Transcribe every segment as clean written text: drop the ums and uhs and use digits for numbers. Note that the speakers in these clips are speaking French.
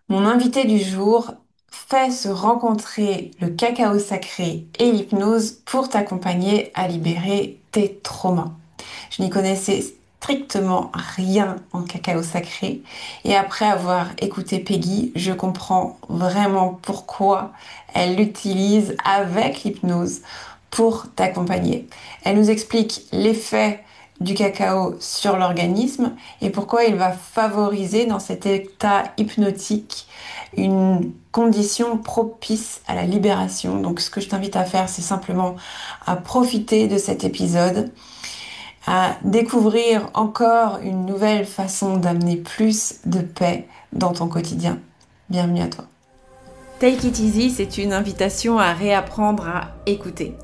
Mon invité du jour fait se rencontrer le cacao sacré et l'hypnose pour t'accompagner à libérer tes traumas. Je n'y connaissais strictement rien en cacao sacré et après avoir écouté Peggy, je comprends vraiment pourquoi elle l'utilise avec l'hypnose pour t'accompagner. Elle nous explique l'effet du cacao sur l'organisme et pourquoi il va favoriser dans cet état hypnotique une condition propice à la libération. Donc ce que je t'invite à faire, c'est simplement à profiter de cet épisode, à découvrir encore une nouvelle façon d'amener plus de paix dans ton quotidien. Bienvenue à toi. Take It Easy, c'est une invitation à réapprendre à écouter.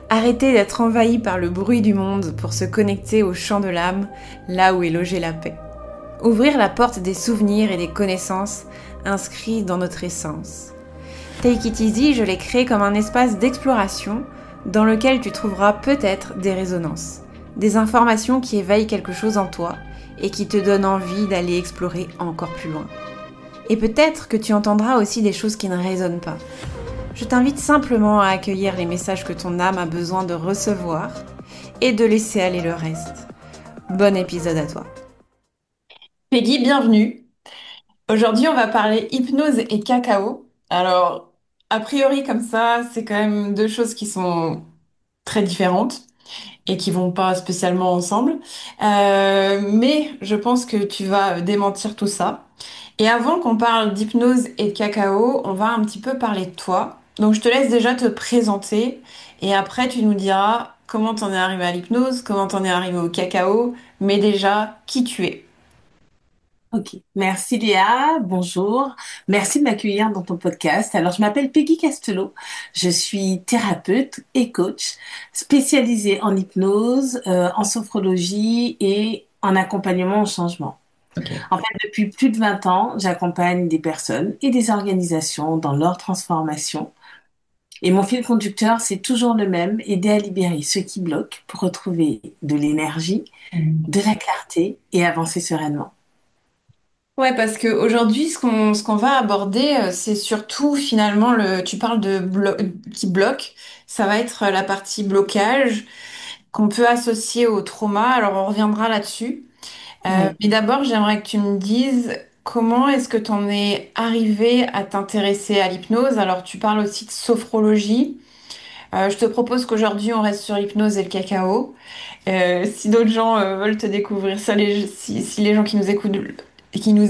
Arrêter d'être envahi par le bruit du monde pour se connecter au chant de l'âme, là où est logée la paix. Ouvrir la porte des souvenirs et des connaissances inscrits dans notre essence. Take It Easy, je l'ai créé comme un espace d'exploration dans lequel tu trouveras peut-être des résonances, des informations qui éveillent quelque chose en toi et qui te donnent envie d'aller explorer encore plus loin. Et peut-être que tu entendras aussi des choses qui ne résonnent pas. Je t'invite simplement à accueillir les messages que ton âme a besoin de recevoir et de laisser aller le reste. Bon épisode à toi. Peggy, bienvenue. Aujourd'hui, on va parler hypnose et cacao. Alors, a priori, comme ça, c'est quand même deux choses qui sont très différentes et qui vont pas spécialement ensemble. Mais je pense que tu vas démentir tout ça. Et avant qu'on parle d'hypnose et de cacao, on va un petit peu parler de toi. Donc je te laisse déjà te présenter et après tu nous diras comment t'en es arrivé à l'hypnose, comment t'en es arrivé au cacao, mais déjà qui tu es. Ok, merci Léa, bonjour. Merci de m'accueillir dans ton podcast. Alors, je m'appelle Peggy Castelot. Je suis thérapeute et coach spécialisée en hypnose, en sophrologie et en accompagnement au changement. Ok. En fait, depuis plus de 20 ans, j'accompagne des personnes et des organisations dans leur transformation. Et mon fil conducteur, c'est toujours le même, aider à libérer ce qui bloque pour retrouver de l'énergie, de la clarté et avancer sereinement. Ouais, parce que aujourd'hui, ce qu'on va aborder, c'est surtout finalement tu parles de qui bloque, ça va être la partie blocage qu'on peut associer au trauma. Alors on reviendra là-dessus. Oui. Mais d'abord, j'aimerais que tu me dises comment est-ce que tu en es arrivé à t'intéresser à l'hypnose. Alors tu parles aussi de sophrologie. Je te propose qu'aujourd'hui on reste sur l'hypnose et le cacao. Si d'autres gens veulent te découvrir, si les gens qui nous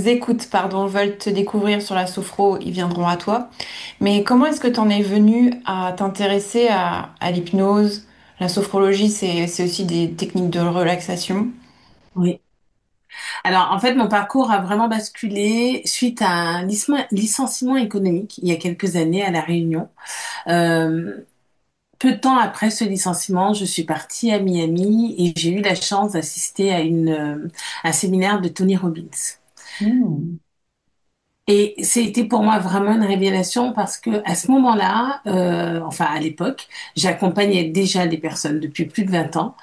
écoutent, pardon, veulent te découvrir sur la sophro, ils viendront à toi. Mais comment est-ce que tu en es venu à t'intéresser à l'hypnose? La sophrologie, c'est aussi des techniques de relaxation. Oui. Alors, en fait, mon parcours a vraiment basculé suite à un licenciement économique il y a quelques années à La Réunion. Euh, Peu de temps après ce licenciement, je suis partie à Miami et j'ai eu la chance d'assister à un séminaire de Tony Robbins. Hmm. Et c'était pour moi vraiment une révélation parce que à ce moment-là, enfin à l'époque, j'accompagnais déjà des personnes depuis plus de 20 ans,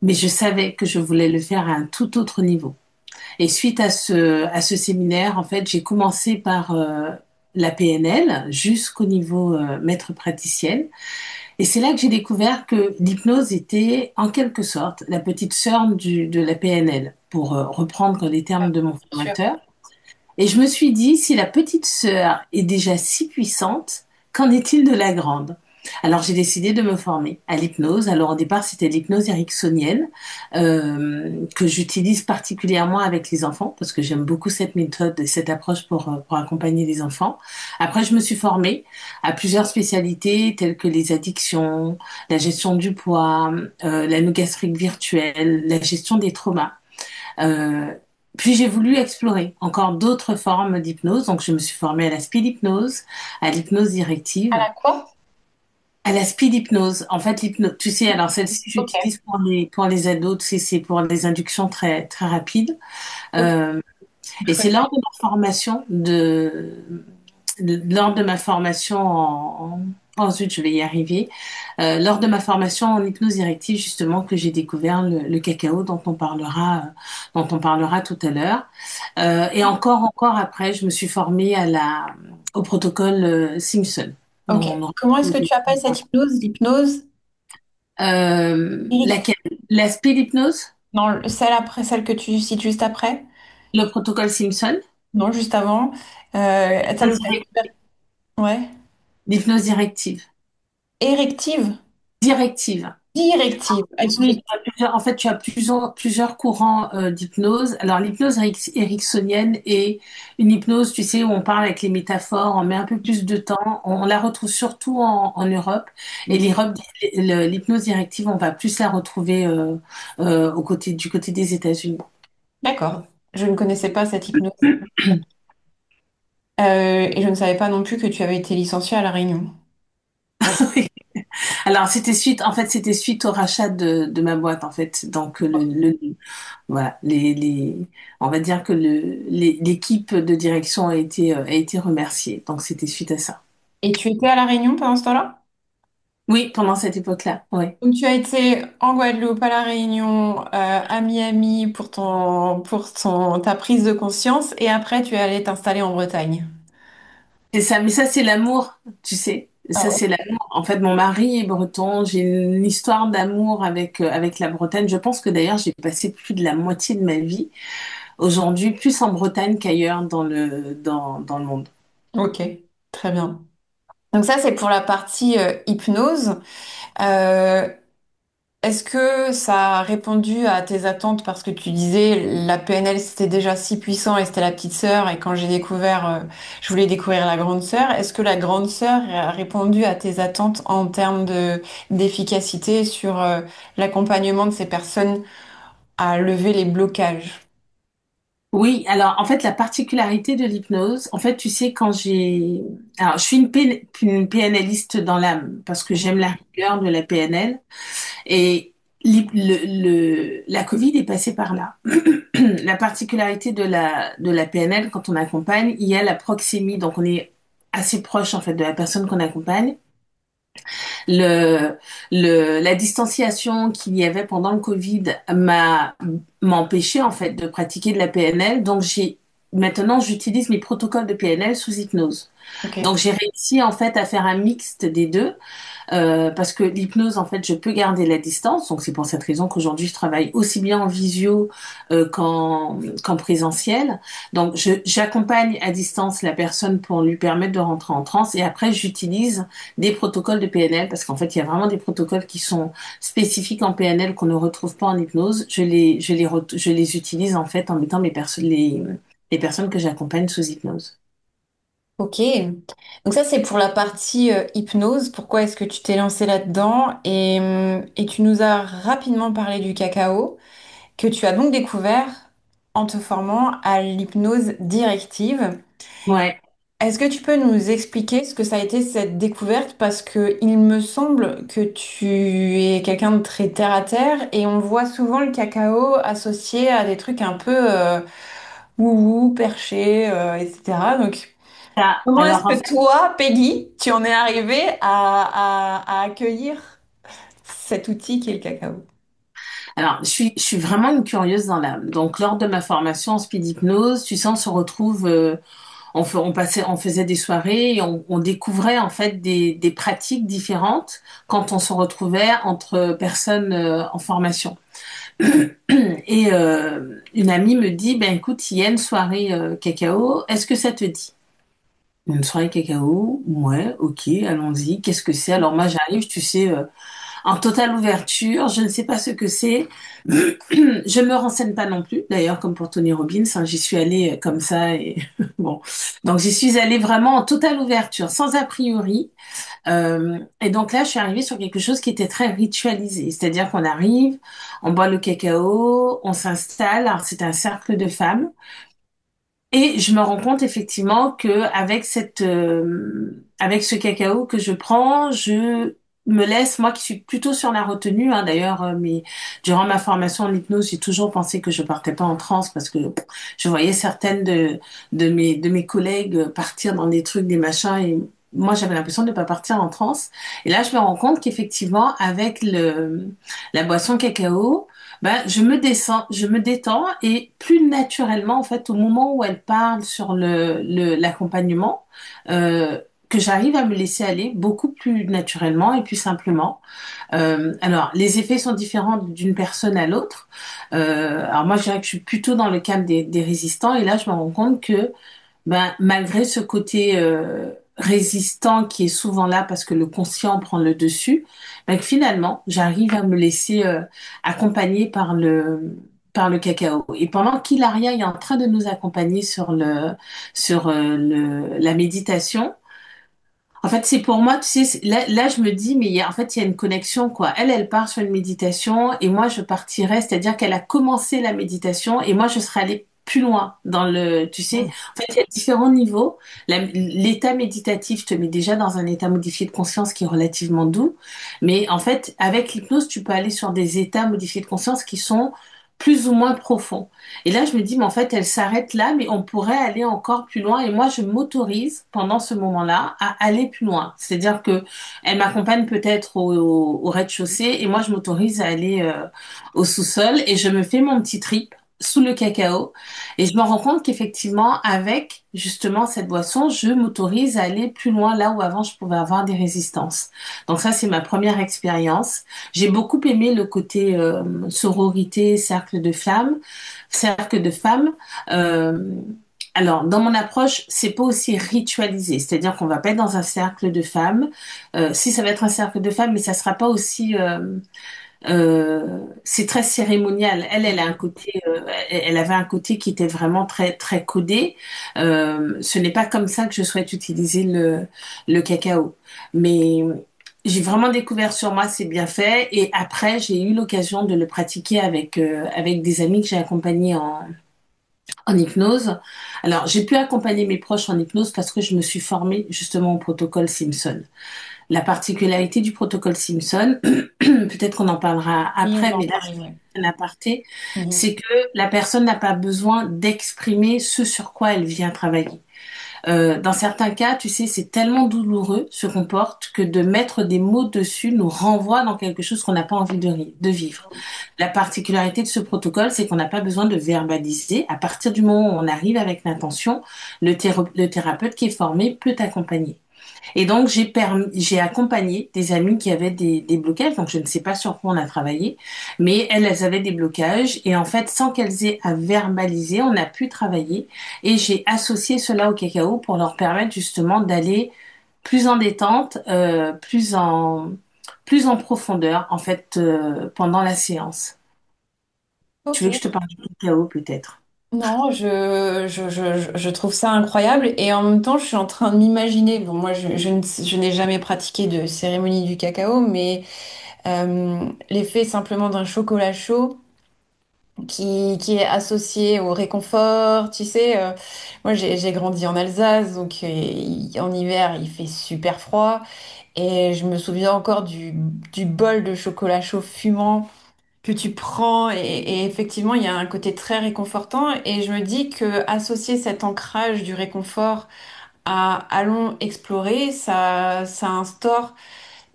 mais je savais que je voulais le faire à un tout autre niveau. Et suite à ce séminaire, en fait, j'ai commencé par la PNL jusqu'au niveau maître praticienne. Et c'est là que j'ai découvert que l'hypnose était en quelque sorte la petite sœur de la PNL, pour reprendre les termes de mon Sûr. formateur. Et je me suis dit, si la petite sœur est déjà si puissante, qu'en est-il de la grande? Alors j'ai décidé de me former à l'hypnose. Alors au départ, c'était l'hypnose ericksonienne que j'utilise particulièrement avec les enfants parce que j'aime beaucoup cette méthode et cette approche pour accompagner les enfants. Après, je me suis formée à plusieurs spécialités telles que les addictions, la gestion du poids, la gastrique virtuelle, la gestion des traumas. Euh, Puis j'ai voulu explorer encore d'autres formes d'hypnose. Donc je me suis formée à la speed hypnose, à l'hypnose À directive, la quoi? à la speed hypnose. En fait, l'hypnose, tu sais, alors celle-ci Ok. j'utilise pour les ados, tu sais, c'est pour des inductions très très rapides. Ok. Euh, Je et c'est connais pas. lors de ma formation lors de ma formation ensuite je vais y arriver. Lors de ma formation en hypnose directive, justement, que j'ai découvert le cacao dont on parlera tout à l'heure. Et encore après, je me suis formée au protocole Simpson, dont Ok. on aura Comment est-ce que beaucoup tu appelles cette hypnose? L'hypnose? laquelle? L'aspect l'hypnose, Non, celle après, celle que tu cites juste après? le protocole Simpson, Non, juste avant. Celle où tu as découvert. Ouais. l'hypnose directive. Érective. Directive. Directive. Oui, Excuse. en fait, tu as plusieurs courants d'hypnose. Alors, l'hypnose ericksonienne est une hypnose, tu sais, où on parle avec les métaphores, on met un peu plus de temps. On la retrouve surtout en Europe. Et l'hypnose directive, on va plus la retrouver du côté des États-Unis. D'accord. Je ne connaissais pas cette hypnose. Et je ne savais pas non plus que tu avais été licenciée à La Réunion. Ok. Alors, c'était suite au rachat de ma boîte, en fait. Donc, voilà, on va dire que l'équipe de direction a été remerciée. Donc, c'était suite à ça. Et tu étais à La Réunion pendant ce temps-là? Oui, pendant cette époque-là, oui. Donc tu as été en Guadeloupe, à La Réunion, à Miami ta prise de conscience et après tu es allé t'installer en Bretagne. C'est ça, mais ça, c'est l'amour, tu sais. Ah Ça, ouais. c'est l'amour. En fait, mon mari est breton. J'ai une histoire d'amour avec la Bretagne. Je pense que d'ailleurs, j'ai passé plus de la moitié de ma vie aujourd'hui, plus en Bretagne qu'ailleurs dans le monde. Ok, très bien. Donc ça c'est pour la partie hypnose. Euh, Est-ce que ça a répondu à tes attentes parce que tu disais la PNL c'était déjà si puissant et c'était la petite sœur et quand j'ai découvert, je voulais découvrir la grande sœur. Est-ce que la grande sœur a répondu à tes attentes en termes de d'efficacité sur l'accompagnement de ces personnes à lever les blocages? Oui, alors en fait la particularité de l'hypnose, en fait tu sais alors je suis une PNListe dans l'âme parce que j'aime la rigueur de la PNL et la Covid est passée par là. La particularité de la PNL quand on accompagne, il y a la proxémie, donc on est assez proche en fait de la personne qu'on accompagne. Le, la distanciation qu'il y avait pendant le Covid m'a empêché en fait de pratiquer de la PNL. Donc maintenant j'utilise mes protocoles de PNL sous hypnose. Donc Ok. j'ai réussi en fait à faire un mixte des deux. Parce que l'hypnose, en fait, je peux garder la distance. Donc, c'est pour cette raison qu'aujourd'hui, je travaille aussi bien en visio qu'en présentiel. Donc, j'accompagne à distance la personne pour lui permettre de rentrer en transe. Et après, j'utilise des protocoles de PNL parce qu'en fait, il y a vraiment des protocoles qui sont spécifiques en PNL qu'on ne retrouve pas en hypnose. Je les utilise, en fait, en mettant les personnes que j'accompagne sous hypnose. Ok. Donc ça c'est pour la partie hypnose. Pourquoi est-ce que tu t'es lancé là-dedans? Et tu nous as rapidement parlé du cacao, que tu as donc découvert en te formant à l'hypnose directive. Ouais. Est-ce que tu peux nous expliquer ce que ça a été cette découverte? Parce que il me semble que tu es quelqu'un de très terre à terre et on voit souvent le cacao associé à des trucs un peu wouhou, perché, etc. Donc, comment est-ce Alors, en que toi, Peggy, tu en es arrivée à accueillir cet outil qui est le cacao? Alors, je suis vraiment une curieuse dans l'âme. Donc, lors de ma formation en speed hypnose, tu sais, on se retrouve, on faisait des soirées et on découvrait en fait des pratiques différentes quand on se retrouvait entre personnes en formation. Et une amie me dit, ben écoute, il y a une soirée cacao, est-ce que ça te dit? Une soirée cacao, ouais, ok, allons-y. Qu'est-ce que c'est? Alors moi, j'arrive, tu sais. En totale ouverture, je ne sais pas ce que c'est. Je me renseigne pas non plus, d'ailleurs, comme pour Tony Robbins, hein, j'y suis allée comme ça et bon. Donc j'y suis allée vraiment en totale ouverture, sans a priori. Et donc là, je suis arrivée sur quelque chose qui était très ritualisé, c'est-à-dire qu'on arrive, on boit le cacao, on s'installe. Alors c'est un cercle de femmes. Et je me rends compte effectivement que avec ce cacao que je prends, je me laisse, moi qui suis plutôt sur la retenue, hein, d'ailleurs, mais durant ma formation en hypnose, j'ai toujours pensé que je partais pas en transe parce que je voyais certaines de mes collègues partir dans des trucs, des machins, moi, j'avais l'impression de ne pas partir en transe. Et là, je me rends compte qu'effectivement, avec la boisson cacao, ben, je me détends et plus naturellement, en fait, au moment où elle parle sur l'accompagnement, que j'arrive à me laisser aller beaucoup plus naturellement et plus simplement. Alors, les effets sont différents d'une personne à l'autre. Alors moi, je dirais que je suis plutôt dans le cadre des résistants et là, je me rends compte que ben, malgré ce côté résistant qui est souvent là parce que le conscient prend le dessus, ben, finalement, j'arrive à me laisser accompagner par le cacao. Et pendant qu'Hilaria est en train de nous accompagner sur la méditation, en fait, c'est pour moi, tu sais, là, je me dis, mais en fait, il y a une connexion, quoi. Elle part sur une méditation et moi, je partirai, c'est-à-dire qu'elle a commencé la méditation et moi, je serais allée plus loin dans tu sais, en fait, il y a différents niveaux. L'état méditatif te met déjà dans un état modifié de conscience qui est relativement doux, mais en fait, avec l'hypnose, tu peux aller sur des états modifiés de conscience qui sont plus ou moins profonds. Et là, je me dis, mais en fait, elle s'arrête là, mais on pourrait aller encore plus loin. Et moi, je m'autorise pendant ce moment-là à aller plus loin. C'est-à-dire que elle m'accompagne peut-être au rez-de-chaussée et moi, je m'autorise à aller au sous-sol et je me fais mon petit trip sous le cacao. Et je me rends compte qu'effectivement, avec justement cette boisson, je m'autorise à aller plus loin là où avant je pouvais avoir des résistances. Donc ça, c'est ma première expérience. J'ai beaucoup aimé le côté sororité, cercle de femmes. Euh, alors, dans mon approche, c'est pas aussi ritualisé, c'est-à-dire qu'on va pas être dans un cercle de femmes. Si ça va être un cercle de femmes, mais ça sera pas aussi. C'est très cérémonial. Elle a un côté, elle avait un côté qui était vraiment très très codé. Ce n'est pas comme ça que je souhaite utiliser le cacao, mais j'ai vraiment découvert sur moi ses bienfaits et après j'ai eu l'occasion de le pratiquer avec des amis que j'ai accompagnés en hypnose. Alors, j'ai pu accompagner mes proches en hypnose parce que je me suis formée justement au protocole Simpson. La particularité du protocole Simpson, peut-être qu'on en parlera Oui, on après, va en mais là, parler, je ouais. fais un aparté, Mhm. c'est que la personne n'a pas besoin d'exprimer ce sur quoi elle vient travailler. Dans certains cas, tu sais, c'est tellement douloureux ce qu'on porte que de mettre des mots dessus nous renvoie dans quelque chose qu'on n'a pas envie de vivre. La particularité de ce protocole, c'est qu'on n'a pas besoin de verbaliser. À partir du moment où on arrive avec l'intention, le thérapeute qui est formé peut accompagner. Et donc, j'ai accompagné des amis qui avaient des blocages. Donc, je ne sais pas sur quoi on a travaillé, mais elles avaient des blocages. Et en fait, sans qu'elles aient à verbaliser, on a pu travailler. Et j'ai associé cela au cacao pour leur permettre justement d'aller plus en détente, plus en profondeur, en fait, pendant la séance. Tu veux que je te Ok. parle du cacao, peut-être? Non, je trouve ça incroyable et en même temps, je suis en train de m'imaginer, bon, moi, je n'ai jamais pratiqué de cérémonie du cacao, mais l'effet simplement d'un chocolat chaud qui est associé au réconfort, tu sais, moi, j'ai grandi en Alsace, donc en hiver, il fait super froid et je me souviens encore du bol de chocolat chaud fumant que tu prends et effectivement il y a un côté très réconfortant et je me dis que associer cet ancrage du réconfort à allons explorer, ça instaure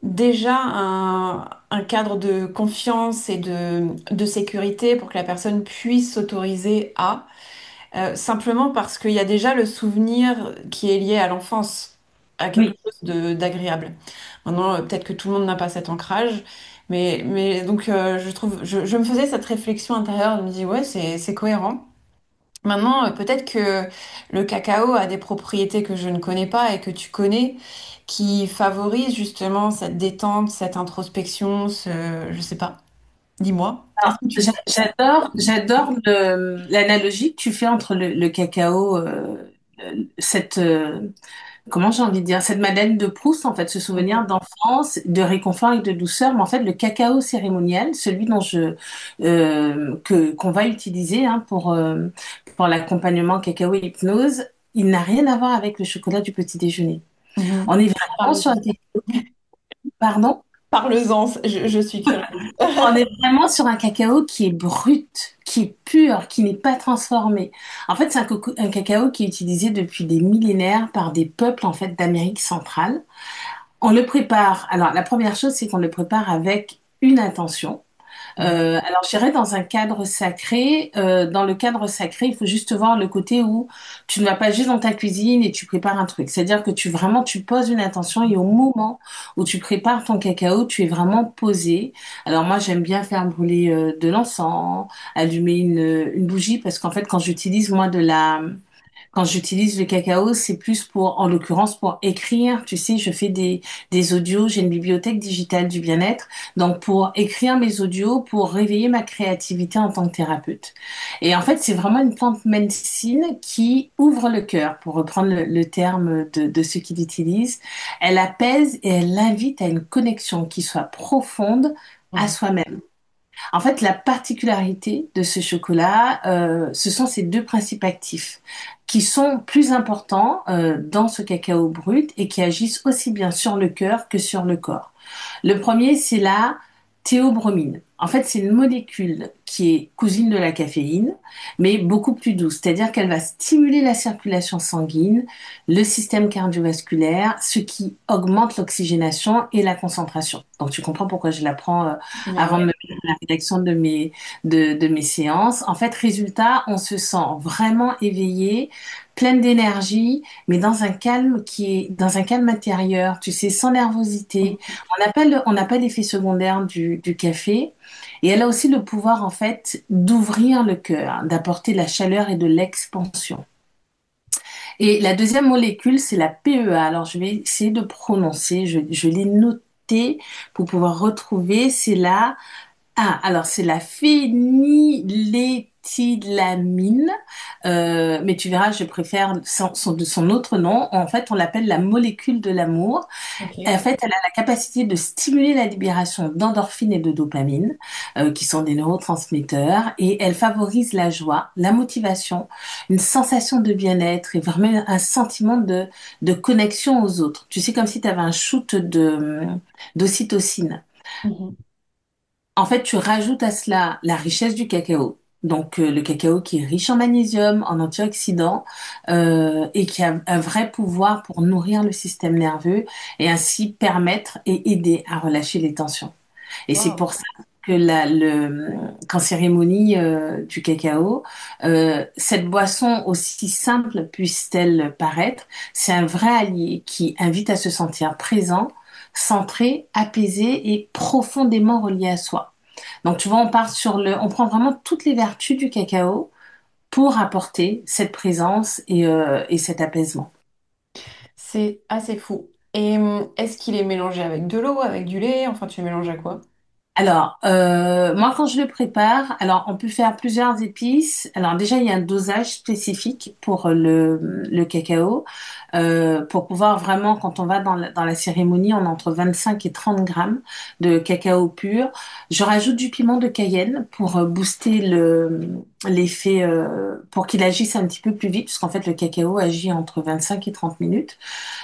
déjà un cadre de confiance et de sécurité pour que la personne puisse s'autoriser à, simplement parce qu'il y a déjà le souvenir qui est lié à l'enfance, à quelque Oui. chose d'agréable. Maintenant, peut-être que tout le monde n'a pas cet ancrage, mais donc je trouve, je me faisais cette réflexion intérieure, je me dis ouais, c'est cohérent. Maintenant, peut-être que le cacao a des propriétés que je ne connais pas et que tu connais, qui favorisent justement cette détente, cette introspection, je sais pas. Dis-moi, est-ce Alors, que tu sais? j'adore l'analogie que tu fais entre le cacao, cette, comment j'ai envie de dire, cette Madeleine de Proust, en fait, ce souvenir Mhm. d'enfance, de réconfort et de douceur, mais en fait, le cacao cérémoniel, celui qu'on va utiliser hein, pour l'accompagnement cacao et hypnose, il n'a rien à voir avec le chocolat du petit déjeuner. Mhm. On est On en vraiment parlait sur un juste. cacao, pardon? Parle-en, je suis curieuse. On est vraiment sur un cacao qui est brut, qui est pur, qui n'est pas transformé. En fait, c'est un cacao qui est utilisé depuis des millénaires par des peuples en fait d'Amérique centrale. On le prépare. Alors, la première chose, c'est qu'on le prépare avec une intention. Alors, je dirais dans un cadre sacré. Dans le cadre sacré, il faut juste voir le côté où tu ne vas pas juste dans ta cuisine et tu prépares un truc. C'est-à-dire que tu poses une intention et au moment où tu prépares ton cacao, tu es vraiment posé. Alors moi, j'aime bien faire brûler de l'encens, allumer une bougie parce qu'en fait, quand j'utilise le cacao, c'est plus pour, en l'occurrence, pour écrire. Tu sais, je fais des audios, j'ai une bibliothèque digitale du bien-être. Donc, pour écrire mes audios, pour réveiller ma créativité en tant que thérapeute. Et en fait, c'est vraiment une plante médecine qui ouvre le cœur, pour reprendre le terme de ceux qui l'utilisent. Elle apaise et elle invite à une connexion qui soit profonde à Mhm. soi-même. En fait, la particularité de ce chocolat, ce sont ces deux principes actifs qui sont plus importants dans ce cacao brut et qui agissent aussi bien sur le cœur que sur le corps. Le premier, c'est la théobromine. En fait, c'est une molécule qui est cousine de la caféine, mais beaucoup plus douce. C'est-à-dire qu'elle va stimuler la circulation sanguine, le système cardiovasculaire, ce qui augmente l'oxygénation et la concentration. Donc, tu comprends pourquoi je la prends Ah avant de me ouais. mettre à la rédaction de mes séances. En fait, résultat, on se sent vraiment éveillé, pleine d'énergie, mais dans un calme intérieur, tu sais, sans nervosité. On n'a pas l'effet secondaire du café. Et elle a aussi le pouvoir, en fait, d'ouvrir le cœur, d'apporter de la chaleur et de l'expansion. Et la deuxième molécule, c'est la PEA. Alors, je vais essayer de prononcer. Je l'ai noté pour pouvoir retrouver. C'est la phényléthylamine, mais tu verras, je préfère son autre nom. En fait, on l'appelle la molécule de l'amour. En Ok. fait, elle a la capacité de stimuler la libération d'endorphines et de dopamine, qui sont des neurotransmetteurs, et elle favorise la joie, la motivation, une sensation de bien-être et vraiment un sentiment de connexion aux autres. Tu sais, comme si tu avais un shoot d'ocytocine. Mhm. En fait, tu rajoutes à cela la richesse du cacao. Donc, le cacao qui est riche en magnésium, en antioxydants, et qui a un vrai pouvoir pour nourrir le système nerveux et ainsi permettre et aider à relâcher les tensions. Et c'est Wow. pour ça que qu'en cérémonie du cacao, cette boisson, aussi simple puisse-t-elle paraître, c'est un vrai allié qui invite à se sentir présent, centré, apaisé et profondément relié à soi. Donc, tu vois, on prend vraiment toutes les vertus du cacao pour apporter cette présence et cet apaisement. C'est assez fou. Et est-ce qu'il est mélangé avec de l'eau, avec du lait? Enfin, tu le mélanges à quoi? Alors, moi, quand je le prépare, alors on peut faire plusieurs épices. Alors déjà, il y a un dosage spécifique pour le cacao. Pour pouvoir vraiment, quand on va dans la cérémonie, on a entre 25 et 30 grammes de cacao pur. Je rajoute du piment de Cayenne pour booster l'effet, pour qu'il agisse un petit peu plus vite, parce qu'en fait, le cacao agit entre 25 et 30 minutes.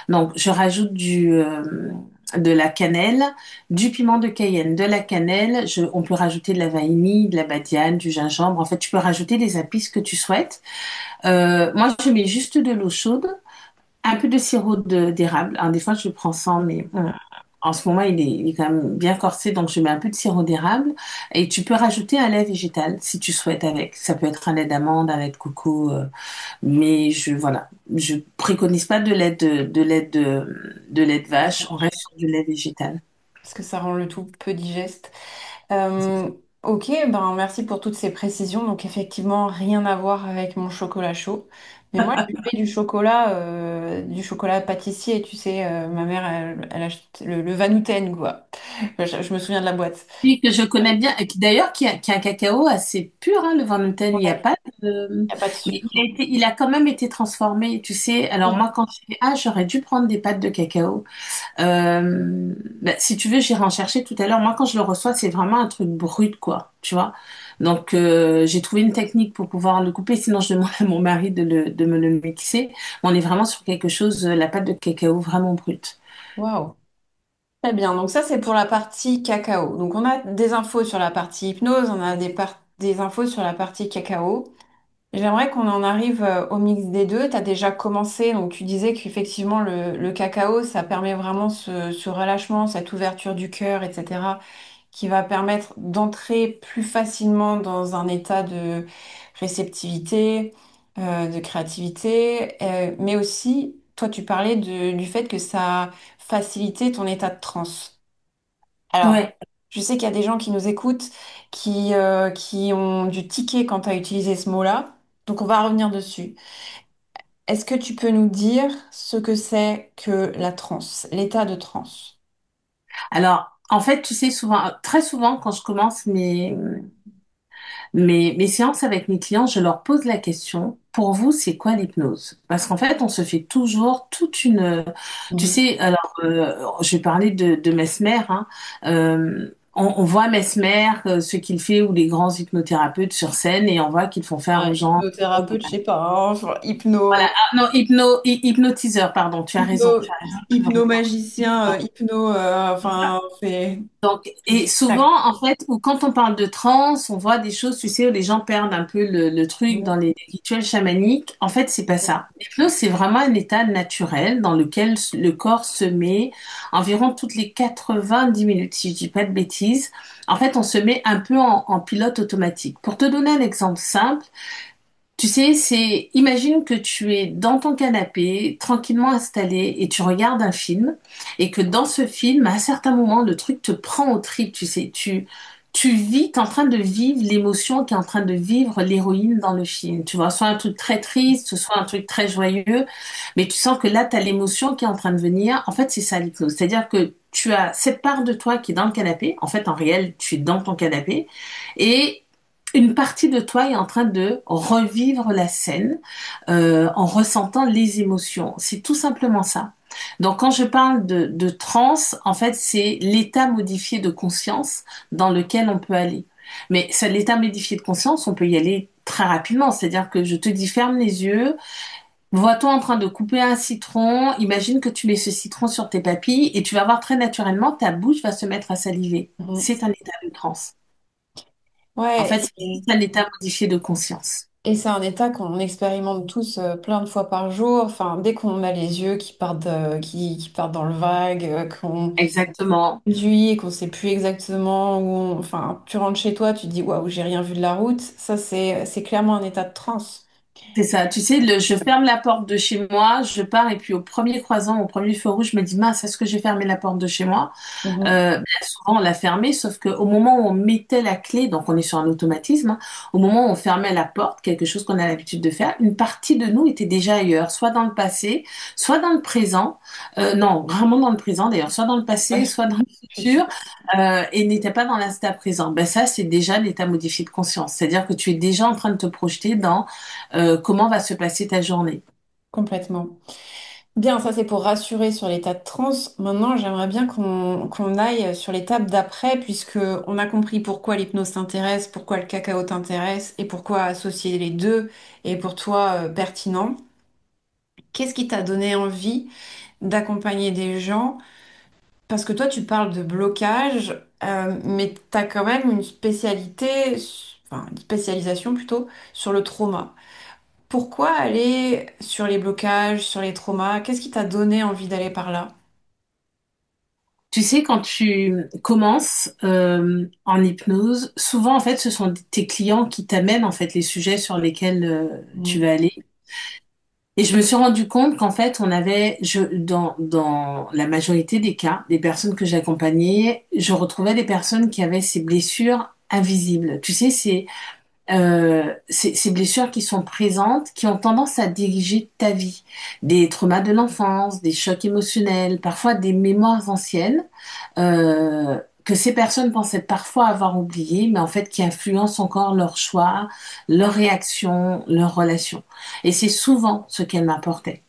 Donc, je rajoute de la cannelle, du piment de Cayenne, de la cannelle. On peut rajouter de la vanille, de la badiane, du gingembre. En fait, tu peux rajouter les épices que tu souhaites. Moi, je mets juste de l'eau chaude, un peu de sirop d'érable. Alors, des fois, je prends sans, mais en ce moment, il est quand même bien corsé, donc je mets un peu de sirop d'érable. Et tu peux rajouter un lait végétal si tu souhaites avec. Ça peut être un lait d'amande, un lait de coco. Mais je préconise pas de lait de vache. On reste sur du lait végétal. Parce que ça rend le tout peu digeste. Euh, ok, ben merci pour toutes ces précisions. Donc effectivement, rien à voir avec mon chocolat chaud. Mais moi, je fais du chocolat pâtissier. Tu sais, ma mère, elle achète le Vanouten, quoi. Je me souviens de la boîte. Puis que je connais bien, et d'ailleurs qui a un cacao assez pur, hein, le Vernouten. Il n'y a Ouais, pas de, il n'y a pas de mais sucre. il a quand même été transformé, tu sais. Alors Oui. moi, quand je fais, j'aurais dû prendre des pâtes de cacao. Si tu veux, j'irai en chercher tout à l'heure. Moi, quand je le reçois, c'est vraiment un truc brut, quoi, tu vois. Donc, j'ai trouvé une technique pour pouvoir le couper. Sinon, je demande à mon mari de me le mixer. On est vraiment sur quelque chose, la pâte de cacao vraiment brute. Waouh. Très bien, donc ça c'est pour la partie cacao. Donc on a des infos sur la partie hypnose, on a des infos sur la partie cacao. J'aimerais qu'on en arrive au mix des deux. Tu as déjà commencé, donc tu disais qu'effectivement le cacao, ça permet vraiment ce relâchement, cette ouverture du cœur, etc., qui va permettre d'entrer plus facilement dans un état de réceptivité, de créativité, mais aussi, toi tu parlais du fait que ça facilitait ton état de transe. Alors, Ouais. je sais qu'il y a des gens qui nous écoutent qui ont du ticket quand tu as utilisé ce mot-là. Donc, on va revenir dessus. Est-ce que tu peux nous dire ce que c'est que la transe, l'état de transe? Alors, en fait, tu sais, souvent, très souvent, quand je commence mes séances avec mes clients, je leur pose la question, pour vous, c'est quoi l'hypnose? Parce qu'en fait, on se fait toujours toute une... Tu Mhm. sais, alors, je vais parler de Mesmer, hein. On voit Mesmer, ce qu'il fait, ou les grands hypnothérapeutes sur scène, et on voit qu'ils font faire Un aux gens... hypnothérapeute, je sais pas, hein, enfin, Voilà, ah, non, hypnotiseur, pardon, tu as raison, hypno, tu as raison. hypnomagicien, enfin, c'est Donc, c'est et du spectacle. souvent, en fait, ou quand on parle de transe, on voit des choses, tu sais, où les gens perdent un peu le truc dans les rituels chamaniques. En fait, c'est pas ça. L'hypnose, c'est vraiment un état naturel dans lequel le corps se met environ toutes les 90 minutes, si je dis pas de bêtises. En fait, on se met un peu en pilote automatique. Pour te donner un exemple simple, tu sais, imagine que tu es dans ton canapé, tranquillement installé, et tu regardes un film, et que dans ce film, à un certain moment, le truc te prend au trip, tu sais, tu vis, t'es en train de vivre l'émotion qu'est en train de vivre l'héroïne dans le film. Tu vois, soit un truc très triste, soit un truc très joyeux, mais tu sens que là, tu as l'émotion qui est en train de venir. En fait, c'est ça l'hypnose. C'est-à-dire que tu as cette part de toi qui est dans le canapé. En fait, en réel, tu es dans ton canapé. Et une partie de toi est en train de revivre la scène en ressentant les émotions. C'est tout simplement ça. Donc quand je parle de transe, en fait, c'est l'état modifié de conscience dans lequel on peut aller. Mais ça, l'état modifié de conscience, on peut y aller très rapidement. C'est-à-dire que je te dis ferme les yeux, vois-toi en train de couper un citron, imagine que tu mets ce citron sur tes papilles et tu vas voir très naturellement ta bouche va se mettre à saliver. Mhm. C'est un état de transe. En Ouais, fait, c'est juste un état modifié de conscience. et c'est un état qu'on expérimente tous plein de fois par jour. Enfin, dès qu'on a les yeux qui partent, qui partent dans le vague, qu'on Exactement. conduit et qu'on sait plus exactement où enfin, tu rentres chez toi, tu te dis waouh, j'ai rien vu de la route. Ça, c'est clairement un état de transe. C'est ça. Tu sais, je ferme la porte de chez moi, je pars et puis au premier croisant, au premier feu rouge, je me dis, mince, est-ce que j'ai fermé la porte de chez moi? Mhm. Bien souvent, on l'a fermée, sauf qu'au moment où on mettait la clé, donc on est sur un automatisme, hein, au moment où on fermait la porte, quelque chose qu'on a l'habitude de faire, une partie de nous était déjà ailleurs, soit dans le passé, soit dans le présent, non, vraiment dans le présent d'ailleurs, soit dans le passé, Ouais, soit dans le c'est sûr. futur, et n'était pas dans l'instant présent. Ben ça, c'est déjà l'état modifié de conscience. C'est-à-dire que tu es déjà en train de te projeter dans comment va se passer ta journée. Complètement. Bien, ça c'est pour rassurer sur l'état de transe. Maintenant, j'aimerais bien qu'on aille sur l'étape d'après, puisque on a compris pourquoi l'hypnose t'intéresse, pourquoi le cacao t'intéresse et pourquoi associer les deux est pour toi pertinent. Qu'est-ce qui t'a donné envie d'accompagner des gens? Parce que toi, tu parles de blocage, mais tu as quand même une spécialité, enfin une spécialisation plutôt, sur le trauma. Pourquoi aller sur les blocages, sur les traumas? Qu'est-ce qui t'a donné envie d'aller par là? Tu sais, quand tu commences en hypnose, souvent en fait, ce sont tes clients qui t'amènent en fait les sujets sur lesquels tu Mm. vas aller. Et je me suis rendu compte qu'en fait, dans la majorité des cas, des personnes que j'accompagnais, je retrouvais des personnes qui avaient ces blessures invisibles. Tu sais, ces blessures qui sont présentes, qui ont tendance à diriger ta vie. Des traumas de l'enfance, des chocs émotionnels, parfois des mémoires anciennes, que ces personnes pensaient parfois avoir oubliées, mais en fait qui influencent encore leurs choix, leurs réactions, leurs relations. Et c'est souvent ce qu'elles m'apportaient.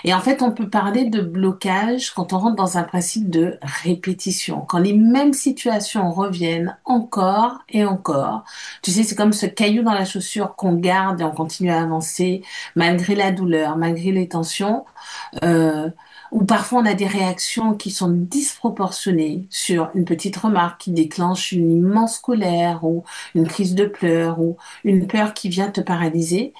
Et en fait, on peut parler de blocage quand on rentre dans un principe de répétition, quand les mêmes situations reviennent encore et encore. Tu sais, c'est comme ce caillou dans la chaussure qu'on garde et on continue à avancer malgré la douleur, malgré les tensions. Euh, ou parfois on a des réactions qui sont disproportionnées sur une petite remarque qui déclenche une immense colère ou une crise de pleurs ou une peur qui vient te paralyser.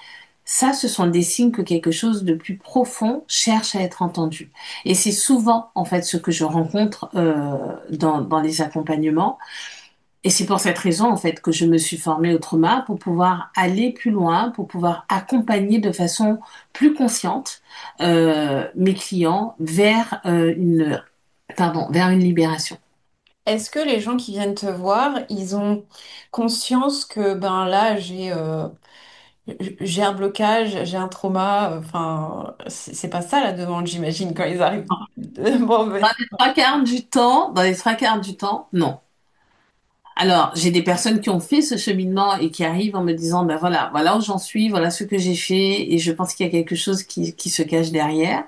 Ça, ce sont des signes que quelque chose de plus profond cherche à être entendu. Et c'est souvent, en fait, ce que je rencontre dans les accompagnements. Et c'est pour cette raison, en fait, que je me suis formée au trauma pour pouvoir aller plus loin, pour pouvoir accompagner de façon plus consciente mes clients vers vers une libération. Est-ce que les gens qui viennent te voir, ils ont conscience que ben là j'ai un blocage, j'ai un trauma, enfin c'est pas ça la demande, j'imagine quand ils arrivent. Bon, ben, Dans les trois quarts du temps, non. Alors, j'ai des personnes qui ont fait ce cheminement et qui arrivent en me disant, ben voilà, voilà où j'en suis, voilà ce que j'ai fait, et je pense qu'il y a quelque chose qui se cache derrière.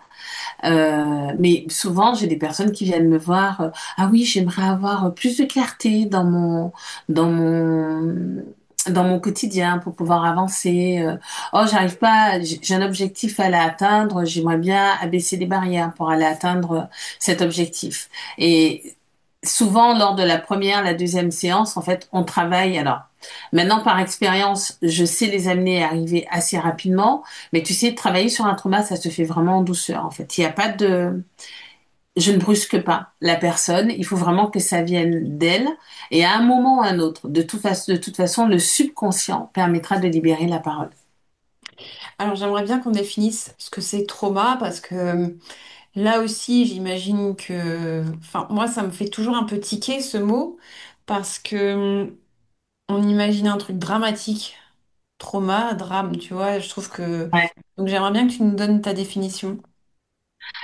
Mais souvent, j'ai des personnes qui viennent me voir, ah oui, j'aimerais avoir plus de clarté dans mon, dans mon quotidien pour pouvoir avancer. Oh, j'arrive pas, j'ai un objectif à aller atteindre, j'aimerais bien abaisser les barrières pour aller atteindre cet objectif. Et souvent, lors de la première, la deuxième séance, en fait, on travaille. Alors, maintenant, par expérience, je sais les amener à arriver assez rapidement. Mais tu sais, travailler sur un trauma, ça se fait vraiment en douceur, en fait. Il n'y a pas de... Je ne brusque pas la personne. Il faut vraiment que ça vienne d'elle. Et à un moment ou à un autre, de toute façon, le subconscient permettra de libérer la parole. alors j'aimerais bien qu'on définisse ce que c'est trauma parce que là aussi j'imagine que, enfin moi ça me fait toujours un peu tiquer ce mot parce que on imagine un truc dramatique, trauma, drame, tu vois, je trouve que... Ouais. Donc j'aimerais bien que tu nous donnes ta définition.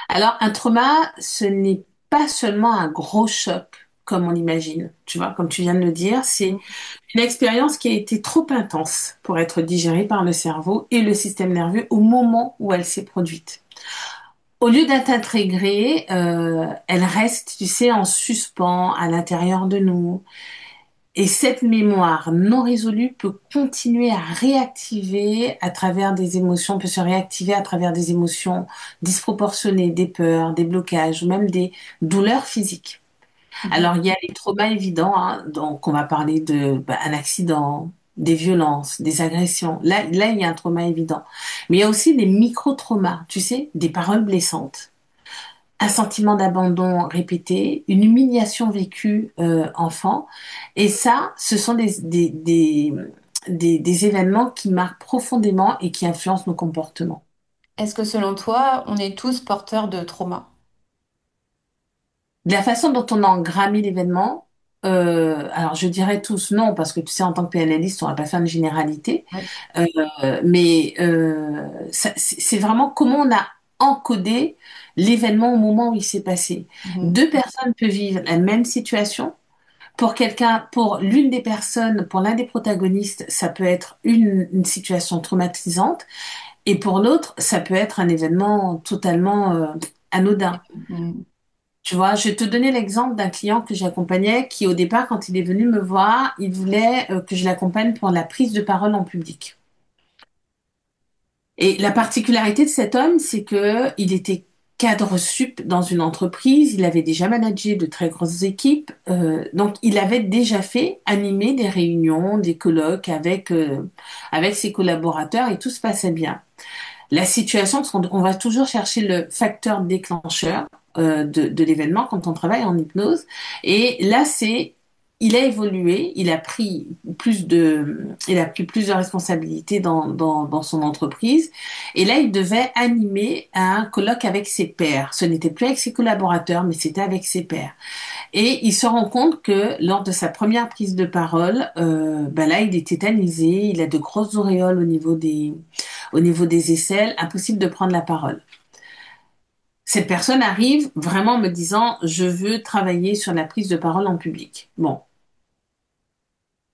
Alors, un trauma, ce n'est pas seulement un gros choc, comme on l'imagine. Tu vois, comme tu viens de le dire, c'est une expérience qui a été trop intense pour être digérée par le cerveau et le système nerveux au moment où elle s'est produite. Au lieu d'être intégrée, elle reste, tu sais, en suspens à l'intérieur de nous. Et cette mémoire non résolue peut continuer à réactiver à travers des émotions, peut se réactiver à travers des émotions disproportionnées, des peurs, des blocages ou même des douleurs physiques. Mhm. Alors, il y a les traumas évidents, hein, donc on va parler de un accident, des violences, des agressions. Là, il y a un trauma évident. Mais il y a aussi des micro-traumas, tu sais, des paroles blessantes, un sentiment d'abandon répété, une humiliation vécue enfant. Et ça, ce sont des événements qui marquent profondément et qui influencent nos comportements. Est-ce que selon toi, on est tous porteurs de trauma? De la façon dont on a engrammé l'événement, alors je dirais tous non, parce que tu sais, en tant que PNListe, on va pas faire une généralité, Ouais. mais c'est vraiment comment on a encodé l'événement au moment où il s'est passé. Mhm. Deux personnes peuvent vivre la même situation. Pour quelqu'un, pour l'une des personnes, pour l'un des protagonistes, ça peut être une situation traumatisante, et pour l'autre, ça peut être un événement totalement anodin. Mhm. Tu vois, je vais te donner l'exemple d'un client que j'accompagnais qui, au départ, quand il est venu me voir, il voulait que je l'accompagne pour la prise de parole en public. Et la particularité de cet homme, c'est que il était cadre sup dans une entreprise, il avait déjà managé de très grosses équipes, donc il avait déjà fait animer des réunions, des colloques avec ses collaborateurs et tout se passait bien. La situation, parce qu'on va toujours chercher le facteur déclencheur de l'événement quand on travaille en hypnose. Et là, il a évolué, il a pris plus de responsabilités dans son entreprise. Et là, il devait animer un colloque avec ses pairs. Ce n'était plus avec ses collaborateurs, mais c'était avec ses pairs. Et il se rend compte que lors de sa première prise de parole, ben là, il est tétanisé, il a de grosses auréoles au niveau des aisselles, impossible de prendre la parole. Cette personne arrive vraiment en me disant, je veux travailler sur la prise de parole en public. Bon,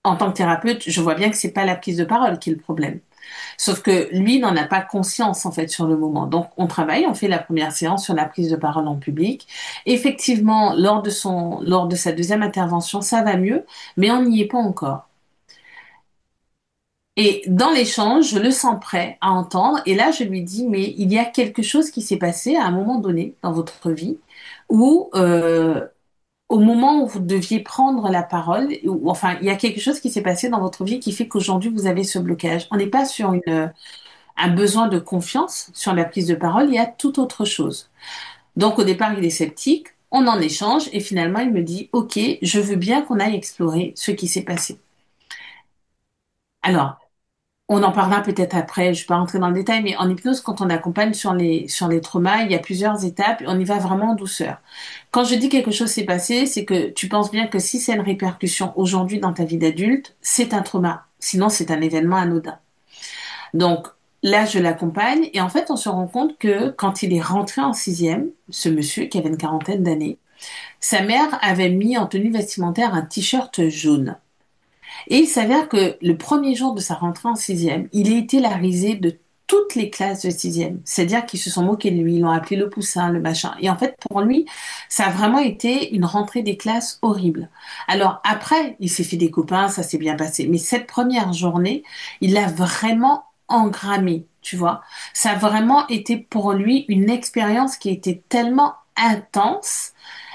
en tant que thérapeute, je vois bien que c'est pas la prise de parole qui est le problème. Sauf que lui n'en a pas conscience en fait sur le moment. Donc on travaille, on fait la première séance sur la prise de parole en public. Effectivement, lors de sa deuxième intervention, ça va mieux, mais on n'y est pas encore. Et dans l'échange, je le sens prêt à entendre. Et là, je lui dis, mais il y a quelque chose qui s'est passé à un moment donné dans votre vie où, au moment où vous deviez prendre la parole, ou enfin, il y a quelque chose qui s'est passé dans votre vie qui fait qu'aujourd'hui, vous avez ce blocage. On n'est pas sur un besoin de confiance sur la prise de parole, il y a tout autre chose. Donc, au départ, il est sceptique. On en échange et finalement, il me dit, OK, je veux bien qu'on aille explorer ce qui s'est passé. Alors, on en parlera peut-être après, je ne vais pas rentrer dans le détail, mais en hypnose, quand on accompagne sur les traumas, il y a plusieurs étapes, on y va vraiment en douceur. Quand je dis quelque chose s'est passé, c'est que tu penses bien que si c'est une répercussion aujourd'hui dans ta vie d'adulte, c'est un trauma. Sinon, c'est un événement anodin. Donc, là, je l'accompagne et en fait, on se rend compte que quand il est rentré en sixième, ce monsieur qui avait une quarantaine d'années, sa mère avait mis en tenue vestimentaire un t-shirt jaune. Et il s'avère que le premier jour de sa rentrée en sixième, il a été la risée de toutes les classes de sixième. C'est-à-dire qu'ils se sont moqués de lui, ils l'ont appelé le poussin, le machin. Et en fait, pour lui, ça a vraiment été une rentrée des classes horrible. Alors après, il s'est fait des copains, ça s'est bien passé. Mais cette première journée, il l'a vraiment engrammé, tu vois. Ça a vraiment été pour lui une expérience qui était tellement intense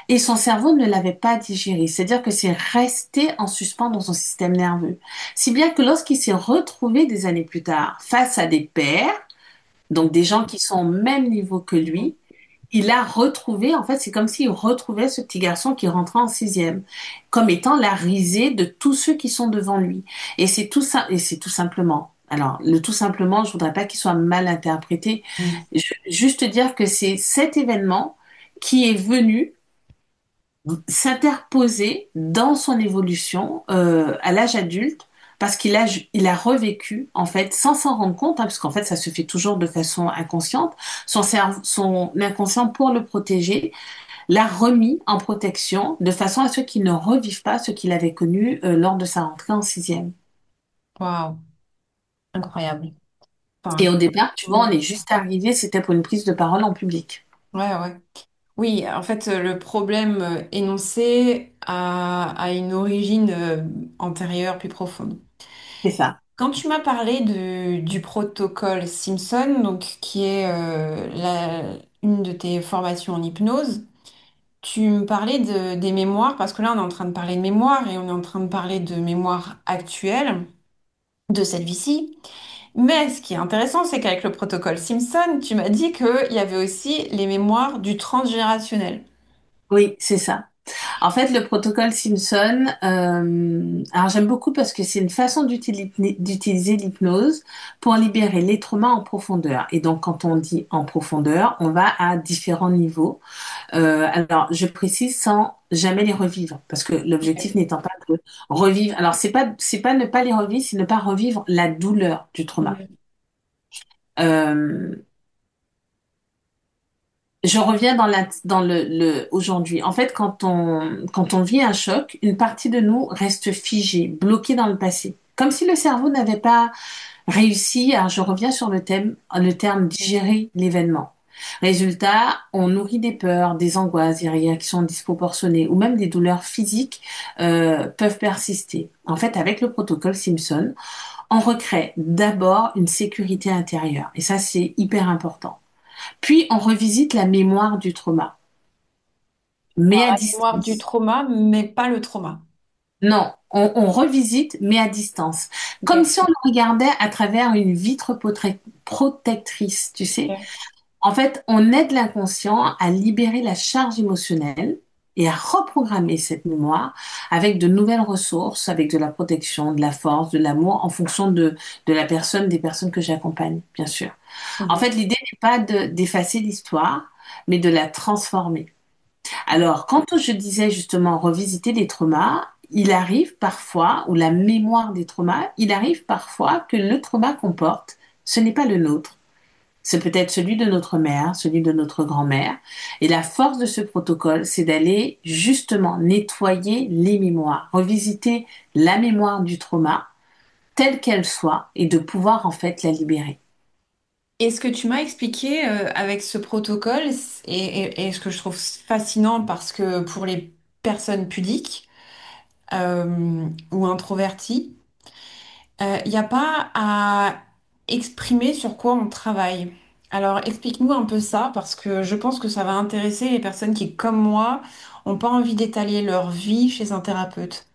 et son cerveau ne l'avait pas digéré. C'est-à-dire que c'est resté en suspens dans son système nerveux. Si bien que lorsqu'il s'est retrouvé des années plus tard face à des pairs, donc des gens qui sont au même niveau que lui, il a retrouvé, en fait, c'est comme s'il retrouvait ce petit garçon qui rentrait en sixième, comme étant la risée de tous ceux qui sont devant lui. Et c'est tout ça, et c'est tout simplement. Alors, le tout simplement, je voudrais pas qu'il soit mal interprété. Mm. Juste dire que c'est cet événement qui est venu s'interposer dans son évolution à l'âge adulte parce il a revécu en fait sans s'en rendre compte, hein, parce qu'en fait ça se fait toujours de façon inconsciente, son inconscient pour le protéger l'a remis en protection de façon à ce qu'il ne revive pas ce qu'il avait connu lors de sa rentrée en sixième. Waouh, incroyable. Et Enfin, au départ, tu vois, on est juste arrivé, c'était pour une prise de parole en public. ouais, ouais. Oui, en fait, le problème énoncé a une origine antérieure, plus profonde. C'est ça. Quand tu m'as parlé du protocole Simpson, donc qui est une de tes formations en hypnose, tu me parlais des mémoires, parce que là, on est en train de parler de mémoire et on est en train de parler de mémoire actuelle de cette vie-ci. Mais ce qui est intéressant, c'est qu'avec le protocole Simpson, tu m'as dit qu'il y avait aussi les mémoires du transgénérationnel. Oui, c'est ça. En fait, le protocole Simpson, alors j'aime beaucoup parce que c'est une façon d'utiliser l'hypnose pour libérer les traumas en profondeur. Et donc, quand on dit en profondeur, on va à différents niveaux. Alors, je précise sans jamais les revivre, parce que l'objectif n'étant pas de revivre. Alors, c'est pas ne pas les revivre, c'est ne pas revivre la douleur du trauma. Mhm. Euh, Je reviens dans aujourd'hui. En fait, quand on vit un choc, une partie de nous reste figée, bloquée dans le passé. Comme si le cerveau n'avait pas réussi à, je reviens sur le terme digérer l'événement. Résultat, on nourrit des peurs, des angoisses, des réactions disproportionnées ou même des douleurs physiques peuvent persister. En fait, avec le protocole Simpson, on recrée d'abord une sécurité intérieure. Et ça, c'est hyper important. Puis on revisite la mémoire du trauma, mais à La mémoire du distance. trauma, mais pas le trauma. Non, on revisite, mais à distance. Comme Ok. si on le regardait à travers une vitre protectrice, tu sais. Ok. En fait, on aide l'inconscient à libérer la charge émotionnelle et à reprogrammer cette mémoire avec de nouvelles ressources, avec de la protection, de la force, de l'amour, en fonction de la personne, des personnes que j'accompagne, bien sûr. En Mhm. fait, l'idée n'est pas d'effacer l'histoire, mais de la transformer. Alors, quand je disais justement revisiter les traumas, il arrive parfois, ou la mémoire des traumas, il arrive parfois que le trauma qu'on porte, ce n'est pas le nôtre. C'est peut-être celui de notre mère, celui de notre grand-mère. Et la force de ce protocole, c'est d'aller justement nettoyer les mémoires, revisiter la mémoire du trauma telle qu'elle soit et de pouvoir en fait la libérer. Et ce que tu m'as expliqué avec ce protocole, et ce que je trouve fascinant parce que pour les personnes pudiques ou introverties, il n'y a pas à exprimer sur quoi on travaille. Alors explique-nous un peu ça parce que je pense que ça va intéresser les personnes qui, comme moi, n'ont pas envie d'étaler leur vie chez un thérapeute.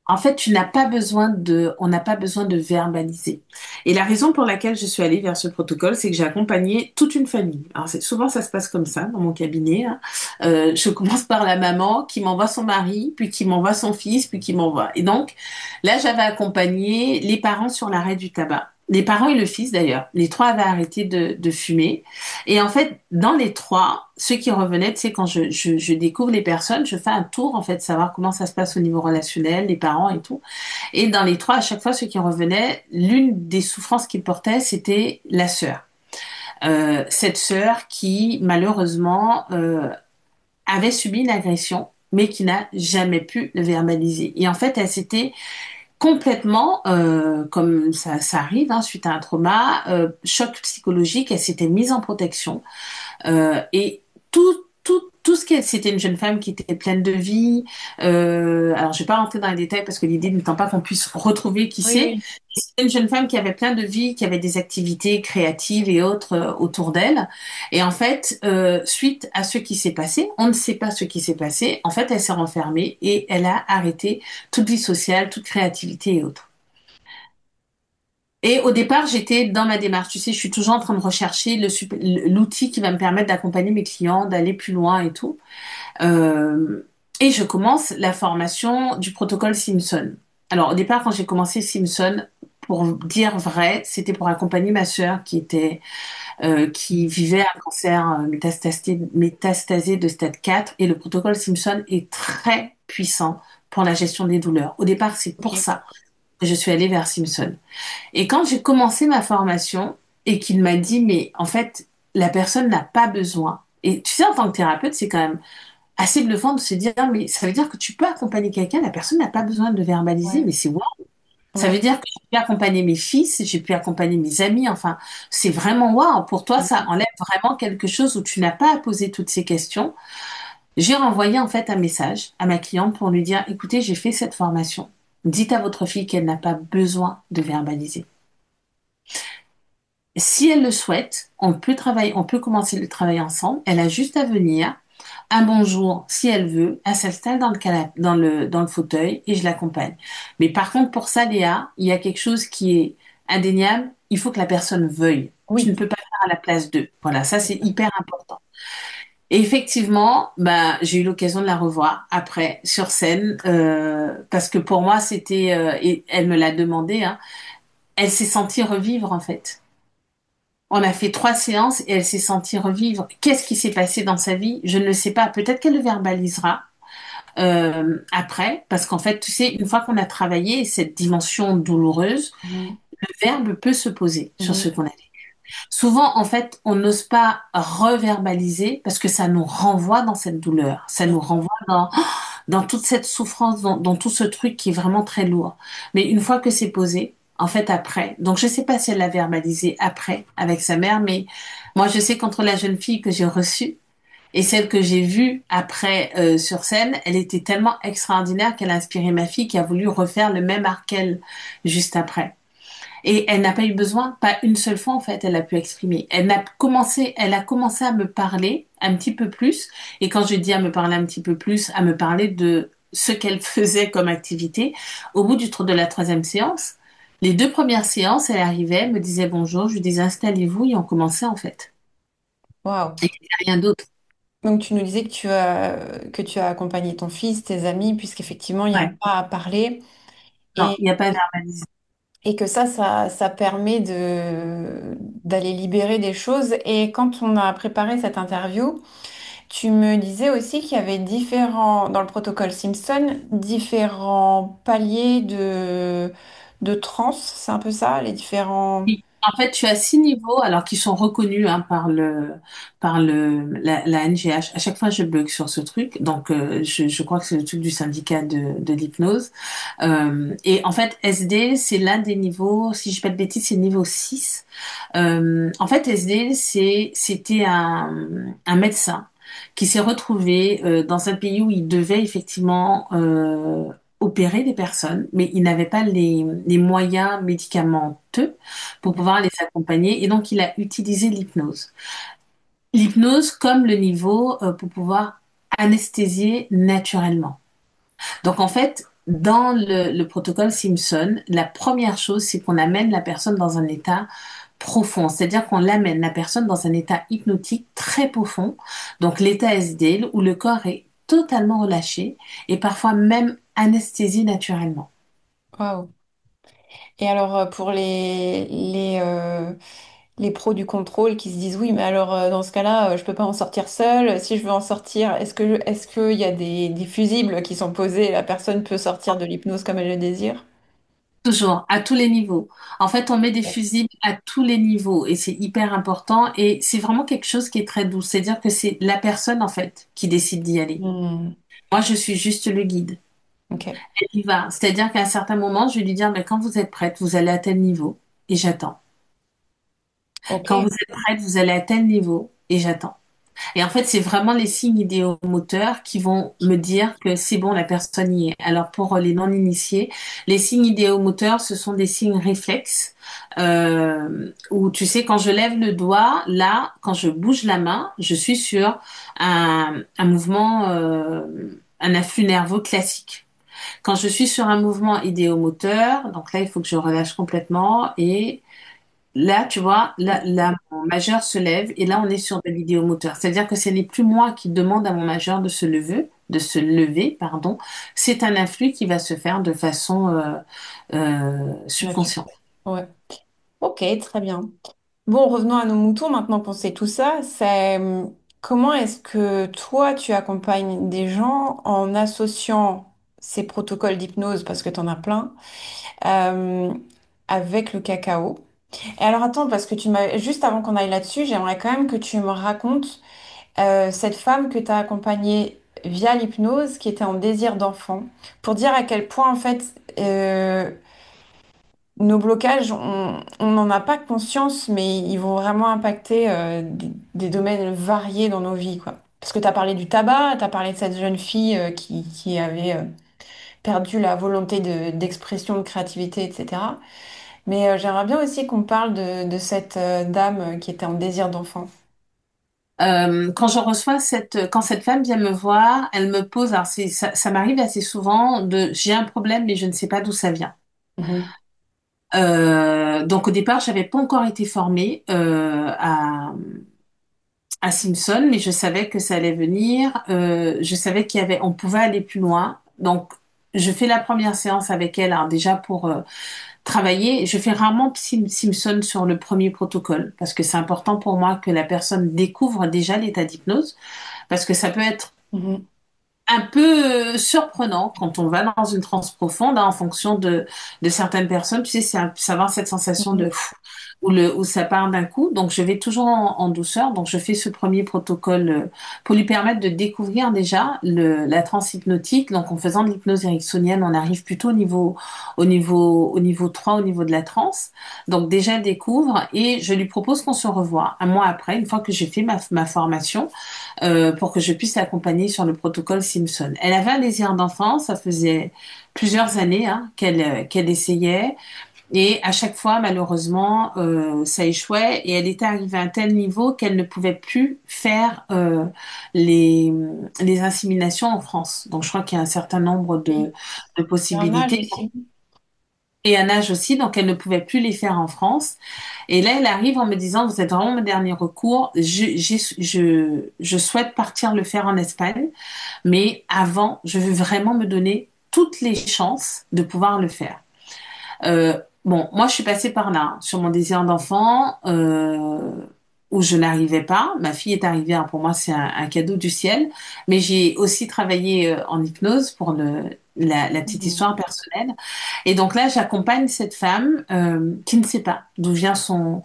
En fait, on n'a pas besoin de verbaliser. Et la raison pour laquelle je suis allée vers ce protocole, c'est que j'ai accompagné toute une famille. Alors, souvent, ça se passe comme ça dans mon cabinet, hein. Je commence par la maman qui m'envoie son mari, puis qui m'envoie son fils, puis qui m'envoie. Et donc, là, j'avais accompagné les parents sur l'arrêt du tabac. Les parents et le fils, d'ailleurs. Les trois avaient arrêté de fumer. Et en fait, dans les trois, ceux qui revenaient, tu sais, quand je découvre les personnes, je fais un tour, en fait, savoir comment ça se passe au niveau relationnel, les parents et tout. Et dans les trois, à chaque fois, ceux qui revenaient, l'une des souffrances qu'ils portaient, c'était la sœur. Cette sœur qui, malheureusement, avait subi une agression, mais qui n'a jamais pu le verbaliser. Et en fait, elle s'était complètement, comme ça arrive, hein, suite à un trauma, choc psychologique, elle s'était mise en protection. Et tout ce qu'elle, c'était une jeune femme qui était pleine de vie. Alors, je vais pas rentrer dans les détails parce que l'idée n'étant pas qu'on puisse retrouver qui Oui, c'est. oui. C'était une jeune femme qui avait plein de vie, qui avait des activités créatives et autres autour d'elle. Et en fait, suite à ce qui s'est passé, on ne sait pas ce qui s'est passé. En fait, elle s'est renfermée et elle a arrêté toute vie sociale, toute créativité et autres. Et au départ, j'étais dans ma démarche. Tu sais, je suis toujours en train de rechercher l'outil qui va me permettre d'accompagner mes clients, d'aller plus loin et tout. Et je commence la formation du protocole Simpson. Alors, au départ, quand j'ai commencé Simpson, pour dire vrai, c'était pour accompagner ma sœur qui vivait un cancer métastasé de stade 4. Et le protocole Simpson est très puissant pour la gestion des douleurs. Au départ, c'est pour Ok. ça que je suis allée vers Simpson. Et quand j'ai commencé ma formation et qu'il m'a dit, mais en fait, la personne n'a pas besoin. Et tu sais, en tant que thérapeute, c'est quand même assez bluffant de se dire, mais ça veut dire que tu peux accompagner quelqu'un, la personne n'a pas besoin de verbaliser, Ouais. mais c'est waouh. Ça Ouais. veut dire que j'ai pu accompagner mes fils, j'ai pu accompagner mes amis, enfin, c'est vraiment waouh. Pour toi, ça Mhm. enlève vraiment quelque chose où tu n'as pas à poser toutes ces questions. J'ai renvoyé en fait un message à ma cliente pour lui dire, écoutez, j'ai fait cette formation. Dites à votre fille qu'elle n'a pas besoin de verbaliser. Si elle le souhaite, on peut commencer le travail ensemble. Elle a juste à venir, un bonjour si elle veut, elle s'installe dans le dans le fauteuil et je l'accompagne. Mais par contre, pour ça, Léa, il y a quelque chose qui est indéniable. Il faut que la personne veuille. Tu ne Oui. peux pas faire à la place d'eux. Voilà, ça c'est hyper important. Et effectivement, bah, j'ai eu l'occasion de la revoir après sur scène parce que pour moi c'était et elle me l'a demandé. Hein, elle s'est sentie revivre en fait. On a fait 3 séances et elle s'est sentie revivre. Qu'est-ce qui s'est passé dans sa vie? Je ne le sais pas. Peut-être qu'elle le verbalisera après, parce qu'en fait, tu sais, une fois qu'on a travaillé cette dimension douloureuse, Mhm. le verbe peut se poser sur Mhm. ce qu'on a vécu. Souvent, en fait, on n'ose pas reverbaliser parce que ça nous renvoie dans cette douleur, ça nous renvoie dans toute cette souffrance, dans tout ce truc qui est vraiment très lourd. Mais une fois que c'est posé, en fait, après, donc je sais pas si elle l'a verbalisé après avec sa mère, mais moi, je sais qu'entre la jeune fille que j'ai reçue et celle que j'ai vue après sur scène, elle était tellement extraordinaire qu'elle a inspiré ma fille qui a voulu refaire le même arc qu'elle juste après. Et elle n'a pas eu besoin, pas une seule fois en fait, elle a pu exprimer. Elle a commencé à me parler un petit peu plus. Et quand je dis à me parler un petit peu plus, à me parler de ce qu'elle faisait comme activité, au bout de la troisième séance, les 2 premières séances, elle arrivait, elle me disait bonjour, je lui disais installez-vous et on commençait en fait. Waouh. Et il n'y a rien d'autre. Donc tu nous disais que tu as accompagné ton fils, tes amis, puisqu'effectivement, il n'y a Ouais. pas à parler. Non, Et, il n'y a pas verbalisé. et que ça permet d'aller libérer des choses. Et quand on a préparé cette interview, tu me disais aussi qu'il y avait dans le protocole Simpson, différents paliers de trans, c'est un peu ça, les différents... En fait, tu as 6 niveaux, alors qui sont reconnus hein, la NGH. À chaque fois, je bug sur ce truc. Donc, je crois que c'est le truc du syndicat de l'hypnose. Et en fait, SD, c'est l'un des niveaux, si je ne dis pas de bêtises, c'est le niveau 6. En fait, SD, c'était un médecin qui s'est retrouvé dans un pays où il devait effectivement opérer des personnes, mais il n'avait pas les moyens médicamenteux pour pouvoir les accompagner, et donc il a utilisé l'hypnose. L'hypnose comme le niveau pour pouvoir anesthésier naturellement. Donc en fait, dans le protocole Simpson, la première chose, c'est qu'on amène la personne dans un état profond, c'est-à-dire qu'on l'amène la personne dans un état hypnotique très profond, donc l'état SDL où le corps est totalement relâché et parfois même anesthésié naturellement. Waouh. Et alors, pour les pros du contrôle qui se disent, oui, mais alors, dans ce cas-là, je peux pas en sortir seule. Si je veux en sortir, est-ce qu'il y a des fusibles qui sont posés et la personne peut sortir de l'hypnose comme elle le désire? Toujours, à tous les niveaux. En fait, on met des fusibles à tous les niveaux et c'est hyper important et c'est vraiment quelque chose qui est très doux. C'est-à-dire que c'est la personne, en fait, qui décide d'y aller. Hmm, Moi, je suis juste le guide. ok, Elle y va. C'est-à-dire qu'à un certain moment, je vais lui dire, mais quand vous êtes prête, vous allez à tel niveau et j'attends. Quand vous ok, êtes prête, vous allez à tel niveau et j'attends. Et en fait, c'est vraiment les signes idéomoteurs qui vont me dire que c'est bon, la personne y est. Alors pour les non-initiés, les signes idéomoteurs, ce sont des signes réflexes où tu sais, quand je lève le doigt, là, quand je bouge la main, je suis sur un mouvement, un afflux nerveux classique. Quand je suis sur un mouvement idéomoteur, donc là, il faut que je relâche complètement et là, tu vois, là, mon majeur se lève et là, on est sur de l'idéomoteur. C'est-à-dire que ce n'est plus moi qui demande à mon majeur de se lever, pardon. C'est un influx qui va se faire de façon naturel. subconsciente. Ouais. Ok, très bien. Bon, revenons à nos moutons maintenant qu'on sait tout ça. C'est comment est-ce que toi, tu accompagnes des gens en associant ces protocoles d'hypnose, parce que tu en as plein, euh, avec le cacao? Et alors attends, parce que tu m'as juste avant qu'on aille là-dessus, j'aimerais quand même que tu me racontes cette femme que tu as accompagnée via l'hypnose, qui était en désir d'enfant, pour dire à quel point en fait nos blocages, on n'en a pas conscience, mais ils vont vraiment impacter des domaines variés dans nos vies, quoi. Parce que tu as parlé du tabac, tu as parlé de cette jeune fille qui avait perdu la volonté d'expression, de créativité, etc. Mais j'aimerais bien aussi qu'on parle de cette dame qui était en désir d'enfant. Quand cette femme vient me voir, elle me pose, alors ça m'arrive assez souvent j'ai un problème, mais je ne sais pas d'où ça vient. Mhm. Donc au départ, j'avais pas encore été formée à Simpson, mais je savais que ça allait venir. Je savais on pouvait aller plus loin. Donc, je fais la première séance avec elle, alors déjà pour travailler. Je fais rarement Simpson sur le premier protocole parce que c'est important pour moi que la personne découvre déjà l'état d'hypnose parce que ça peut être Mhm. un peu surprenant quand on va dans une transe profonde hein, en fonction de certaines personnes. Tu sais, c'est avoir cette sensation de Mhm. pff, où ça part d'un coup. Donc, je vais toujours en douceur. Donc, je fais ce premier protocole pour lui permettre de découvrir déjà la transe hypnotique. Donc, en faisant de l'hypnose ericksonienne, on arrive plutôt au niveau 3, au niveau de la transe. Donc, déjà, elle découvre et je lui propose qu'on se revoie un mois après, une fois que j'ai fait ma formation pour que je puisse l'accompagner sur le protocole Simpson. Elle avait un désir d'enfant, ça faisait plusieurs années hein, qu'elle essayait, et à chaque fois, malheureusement, ça échouait, et elle était arrivée à un tel niveau qu'elle ne pouvait plus faire les, les inséminations en France. Donc, je crois qu'il y a un certain nombre Oui, de il y a un âge possibilités. aussi. Et un âge aussi, donc elle ne pouvait plus les faire en France. Et là, elle arrive en me disant, vous êtes vraiment mon dernier recours. Je souhaite partir le faire en Espagne, mais avant, je veux vraiment me donner toutes les chances de pouvoir le faire. Bon, moi, je suis passée par là, hein, sur mon désir d'enfant, où je n'arrivais pas. Ma fille est arrivée, hein, pour moi, c'est un cadeau du ciel. Mais j'ai aussi travaillé en hypnose pour la petite Mhm. histoire personnelle. Et donc là, j'accompagne cette femme qui ne sait pas d'où vient son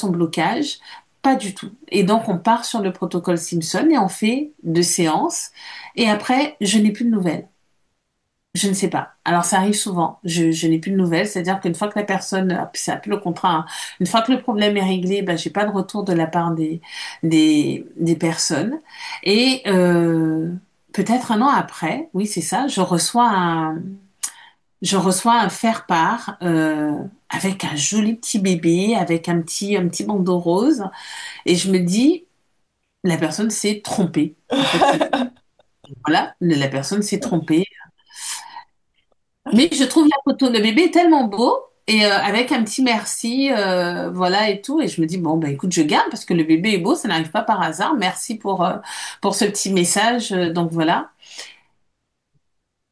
blocage, pas du tout. Et donc on part sur le protocole Simpson et on fait 2 séances. Et après, je n'ai plus de nouvelles. Je ne sais pas. Alors ça arrive souvent. Je n'ai plus de nouvelles, c'est-à-dire qu'une fois que la personne, c'est un peu le contrat, hein. Une fois que le problème est réglé, ben j'ai pas de retour de la part des personnes. Et peut-être un an après, oui c'est ça, je reçois un faire-part avec un joli petit bébé, avec un petit bandeau rose, et je me dis, la personne s'est trompée. En fait, voilà, la personne s'est trompée. Mais je trouve la photo de bébé tellement beau et avec un petit merci, voilà et tout. Et je me dis bon bah écoute, je garde parce que le bébé est beau, ça n'arrive pas par hasard. Merci pour ce petit message. Donc voilà.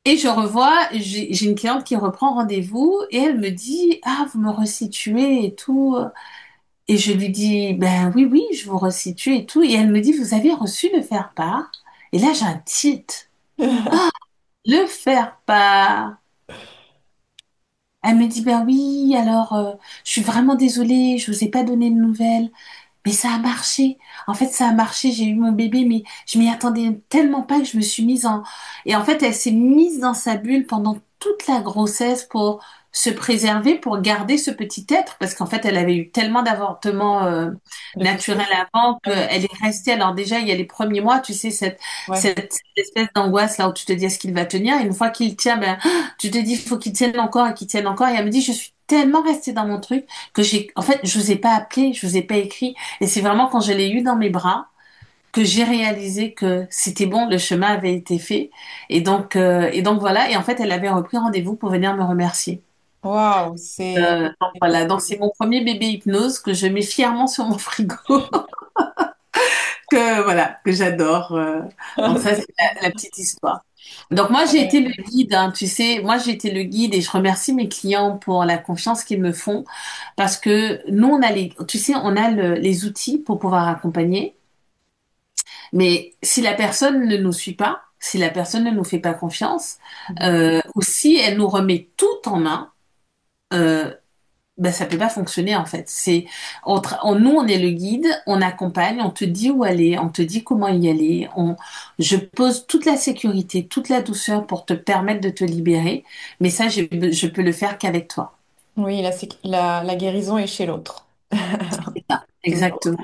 Et je revois, j'ai une cliente qui reprend rendez-vous et elle me dit ah vous me resituez et tout. Et je lui dis ben oui oui je vous resitue et tout. Et elle me dit vous avez reçu le faire-part. Et là j'ai un titre. Ah, le faire-part. Elle me dit, ben oui, alors, je suis vraiment désolée, je vous ai pas donné de nouvelles, mais ça a marché. En fait, ça a marché, j'ai eu mon bébé, mais je m'y attendais tellement pas que je me suis mise en... Et en fait, elle s'est mise dans sa bulle pendant toute la grossesse pour se préserver, pour garder ce petit être, parce qu'en fait, elle avait eu tellement d'avortements Difficile. naturels avant Ah oui. qu'elle est restée. Alors déjà, il y a les premiers mois, tu sais, Ouais. cette espèce d'angoisse là où tu te dis est-ce qu'il va tenir. Et une fois qu'il tient, ben, tu te dis il faut qu'il tienne encore et qu'il tienne encore. Et elle me dit, je suis tellement restée dans mon truc que en fait, je vous ai pas appelé, je vous ai pas écrit. Et c'est vraiment quand je l'ai eu dans mes bras que j'ai réalisé que c'était bon, le chemin avait été fait. Et donc voilà. Et en fait, elle avait repris rendez-vous pour venir me remercier. Waouh, Donc voilà. Donc c'est mon premier bébé hypnose que je mets fièrement sur mon frigo, que voilà, que j'adore. Donc ça, c'est la petite histoire. Donc moi, j'ai été le guide, hein, tu sais, moi j'ai été le guide et je remercie mes clients pour la confiance qu'ils me font parce que nous, on a tu sais, on a les outils pour pouvoir accompagner. Mais si la personne ne nous suit pas, si la personne ne nous fait pas confiance, ou si elle nous remet tout en main, euh, ben ça peut pas fonctionner en fait. Nous on est le guide, on accompagne, on te dit où aller, on te dit comment y aller, je pose toute la sécurité, toute la douceur pour te permettre de te libérer. Mais ça je peux le faire qu'avec toi. Oui, la guérison est chez l'autre. C'est ça. Toujours. Exactement.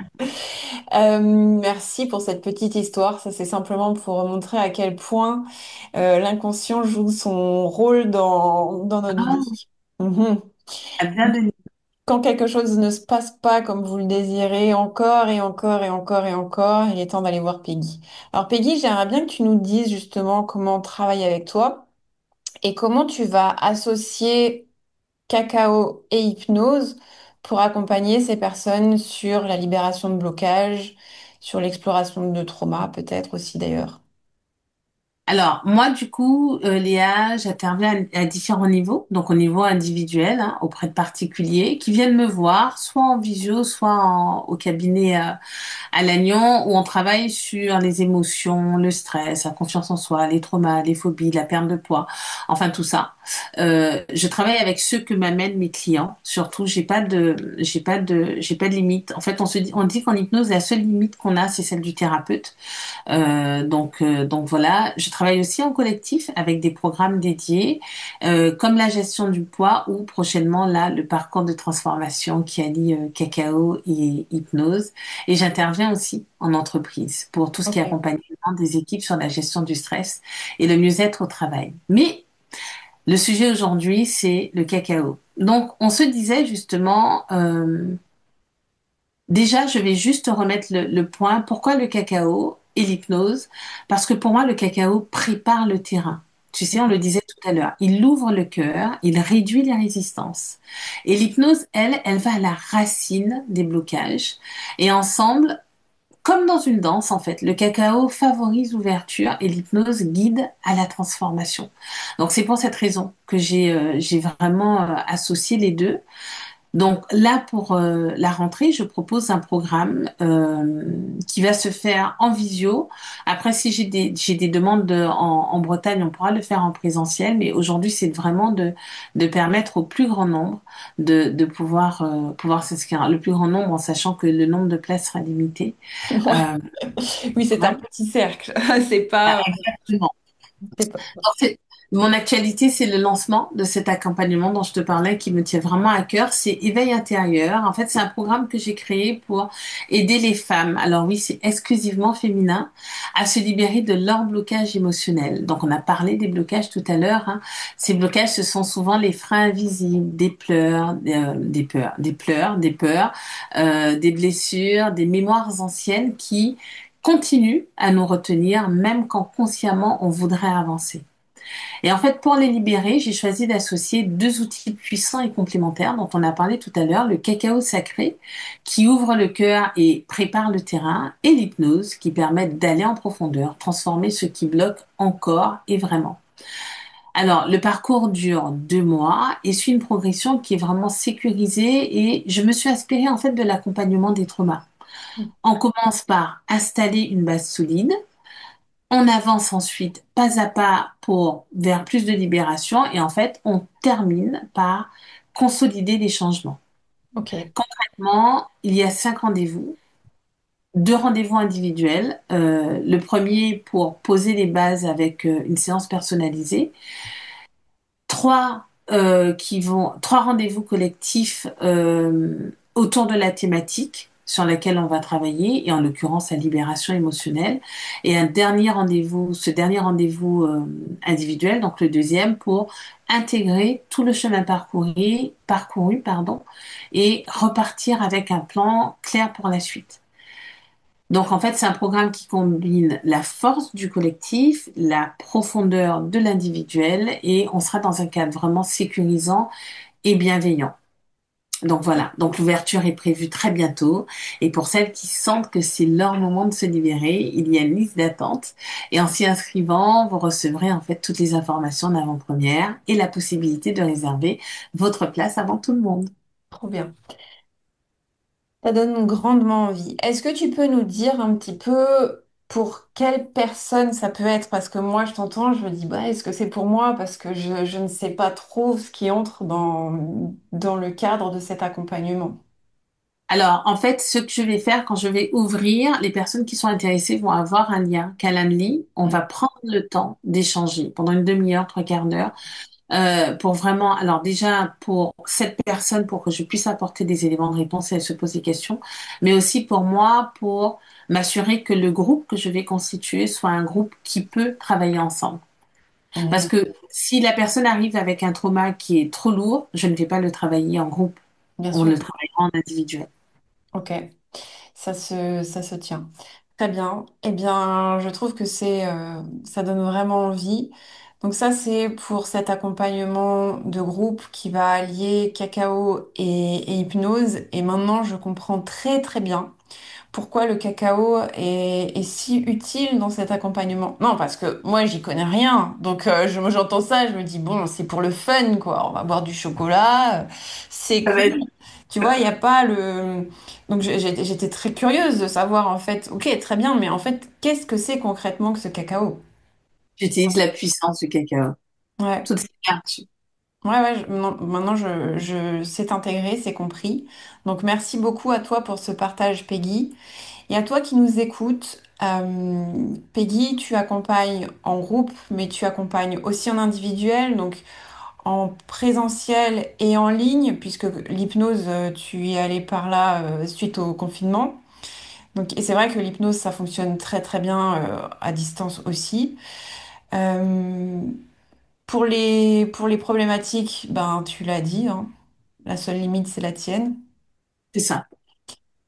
Merci pour cette petite histoire. Ça, c'est simplement pour montrer à quel point l'inconscient joue son rôle dans notre Ah, vie. Mhm. ça vient de... Quand quelque chose ne se passe pas comme vous le désirez, encore et encore et encore et encore, il est temps d'aller voir Peggy. Alors Peggy, j'aimerais bien que tu nous dises justement comment on travaille avec toi et comment tu vas associer cacao et hypnose pour accompagner ces personnes sur la libération de blocages, sur l'exploration de traumas, peut-être aussi d'ailleurs. Alors, moi, du coup, Léa, j'interviens à différents niveaux, donc au niveau individuel, hein, auprès de particuliers qui viennent me voir, soit en visio, soit au cabinet à Lannion, où on travaille sur les émotions, le stress, la confiance en soi, les traumas, les phobies, la perte de poids, enfin tout ça. Je travaille avec ceux que m'amènent mes clients. Surtout, j'ai pas de limite. En fait, on dit qu'en hypnose, la seule limite qu'on a, c'est celle du thérapeute. Donc voilà, je travaille aussi en collectif avec des programmes dédiés, comme la gestion du poids ou prochainement là le parcours de transformation qui allie cacao et hypnose. Et j'interviens aussi en entreprise pour tout ce qui est Ok. accompagnement des équipes sur la gestion du stress et le mieux-être au travail. Mais le sujet aujourd'hui, c'est le cacao. Donc on se disait justement, déjà, je vais juste remettre le point. Pourquoi le cacao et l'hypnose? Parce que pour moi, le cacao prépare le terrain. Tu sais, on le disait tout à l'heure, il ouvre le cœur, il réduit les résistances. Et l'hypnose, elle va à la racine des blocages. Et ensemble, comme dans une danse, en fait, le cacao favorise l'ouverture et l'hypnose guide à la transformation. Donc, c'est pour cette raison que j'ai vraiment associé les deux. Donc là, pour la rentrée, je propose un programme qui va se faire en visio. Après, si j'ai des demandes en Bretagne, on pourra le faire en présentiel. Mais aujourd'hui, c'est vraiment de permettre au plus grand nombre de pouvoir, pouvoir s'inscrire. Le plus grand nombre en sachant que le nombre de places sera limité. Ouais. Euh, Oui, c'est un ouais, petit cercle. C'est pas, exactement. c'est pas- Alors, mon actualité, c'est le lancement de cet accompagnement dont je te parlais qui me tient vraiment à cœur. C'est Éveil intérieur. En fait, c'est un programme que j'ai créé pour aider les femmes. Alors oui, c'est exclusivement féminin à se libérer de leur blocage émotionnel. Donc, on a parlé des blocages tout à l'heure, hein. Ces blocages, ce sont souvent les freins invisibles, des pleurs, des peurs, des blessures, des mémoires anciennes qui continuent à nous retenir même quand consciemment on voudrait avancer. Et en fait, pour les libérer, j'ai choisi d'associer deux outils puissants et complémentaires dont on a parlé tout à l'heure, le cacao sacré qui ouvre le cœur et prépare le terrain, et l'hypnose qui permet d'aller en profondeur, transformer ce qui bloque encore et vraiment. Alors, le parcours dure 2 mois et suit une progression qui est vraiment sécurisée et je me suis inspirée en fait de l'accompagnement des traumas. On commence par installer une base solide. On avance ensuite pas à pas pour vers plus de libération et en fait, on termine par consolider les changements. Ok. Concrètement, il y a 5 rendez-vous, 2 rendez-vous individuels. Le premier pour poser les bases avec une séance personnalisée, 3 rendez-vous collectifs autour de la thématique sur laquelle on va travailler, et en l'occurrence la libération émotionnelle, et un dernier rendez-vous, ce dernier rendez-vous individuel, donc le deuxième, pour intégrer tout le chemin parcouru, pardon, et repartir avec un plan clair pour la suite. Donc en fait, c'est un programme qui combine la force du collectif, la profondeur de l'individuel et on sera dans un cadre vraiment sécurisant et bienveillant. Donc voilà, donc l'ouverture est prévue très bientôt et pour celles qui sentent que c'est leur moment de se libérer, il y a une liste d'attente et en s'y inscrivant, vous recevrez en fait toutes les informations d'avant-première et la possibilité de réserver votre place avant tout le monde. Trop bien. Ça donne grandement envie. Est-ce que tu peux nous dire un petit peu pour quelle personne ça peut être? Parce que moi, je t'entends, je me dis, bah, est-ce que c'est pour moi? Parce que je ne sais pas trop ce qui entre dans le cadre de cet accompagnement. Alors, en fait, ce que je vais faire quand je vais ouvrir, les personnes qui sont intéressées vont avoir un lien Calendly. On va prendre le temps d'échanger pendant une demi-heure, 3/4 d'heure, pour vraiment, alors déjà pour cette personne, pour que je puisse apporter des éléments de réponse et elle se pose des questions, mais aussi pour moi, pour m'assurer que le groupe que je vais constituer soit un groupe qui peut travailler ensemble. Parce Mhm. que si la personne arrive avec un trauma qui est trop lourd, je ne vais pas le travailler en groupe, Bien on sûr. le travaillera en individuel. Ok, ça se tient. Très bien. Eh bien, je trouve que ça donne vraiment envie. Donc ça, c'est pour cet accompagnement de groupe qui va allier cacao et hypnose. Et maintenant, je comprends très très bien pourquoi le cacao est si utile dans cet accompagnement. Non, parce que moi, j'y connais rien. Donc, j'entends ça, je me dis, bon, c'est pour le fun, quoi. On va boire du chocolat, c'est Ça va cool. être Tu vois, il n'y a pas le... Donc, j'étais très curieuse de savoir, en fait, ok, très bien, mais en fait, qu'est-ce que c'est concrètement que ce cacao? J'utilise la puissance du cacao. Ouais. Toutes ces vertus. Ouais, ouais, non, maintenant c'est intégré, c'est compris. Donc merci beaucoup à toi pour ce partage, Peggy. Et à toi qui nous écoutes, Peggy, tu accompagnes en groupe, mais tu accompagnes aussi en individuel, donc en présentiel et en ligne, puisque l'hypnose, tu y es allé par là suite au confinement. Donc, et c'est vrai que l'hypnose, ça fonctionne très très bien à distance aussi. Euh, pour les problématiques, ben, tu l'as dit, hein, la seule limite, c'est la tienne. C'est ça.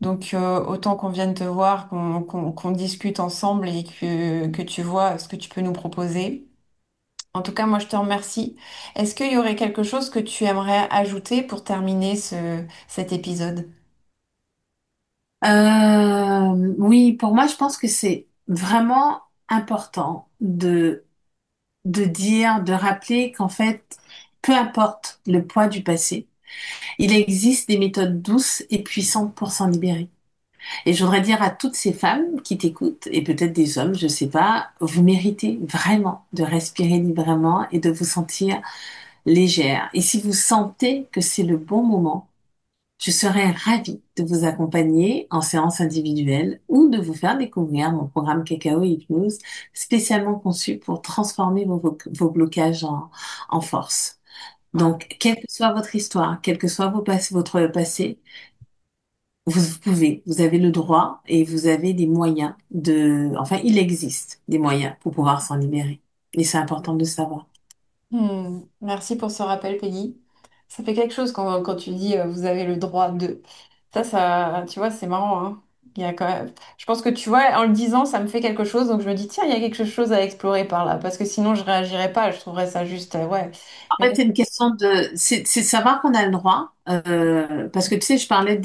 Donc, autant qu'on vienne te voir, qu'on discute ensemble et que tu vois ce que tu peux nous proposer. En tout cas, moi, je te remercie. Est-ce qu'il y aurait quelque chose que tu aimerais ajouter pour terminer cet épisode? Oui, pour moi, je pense que c'est vraiment important de dire, de rappeler qu'en fait, peu importe le poids du passé, Il existe des méthodes douces et puissantes pour s'en libérer. Et je voudrais dire à toutes ces femmes qui t'écoutent, et peut-être des hommes, je sais pas, vous méritez vraiment de respirer librement et de vous sentir légère. Et si vous sentez que c'est le bon moment, je serais ravie de vous accompagner en séance individuelle ou de vous faire découvrir mon programme Cacao et Hypnose spécialement conçu pour transformer vos blocages en force. Wow. Donc, quelle que soit votre histoire, quel que soit votre passé, vous avez le droit et vous avez des moyens enfin, il existe des moyens pour pouvoir s'en libérer. Et c'est important de le savoir. Merci pour ce rappel, Peggy. Ça fait quelque chose quand tu dis vous avez le droit de. Tu vois, c'est marrant, hein. Il y a quand même... Je pense que tu vois, en le disant, ça me fait quelque chose, donc je me dis, tiens, il y a quelque chose à explorer par là, parce que sinon je réagirais pas, je trouverais ça juste, ouais. En Mais fait, c'est une question c'est de savoir qu'on a le droit, parce que tu sais, je parlais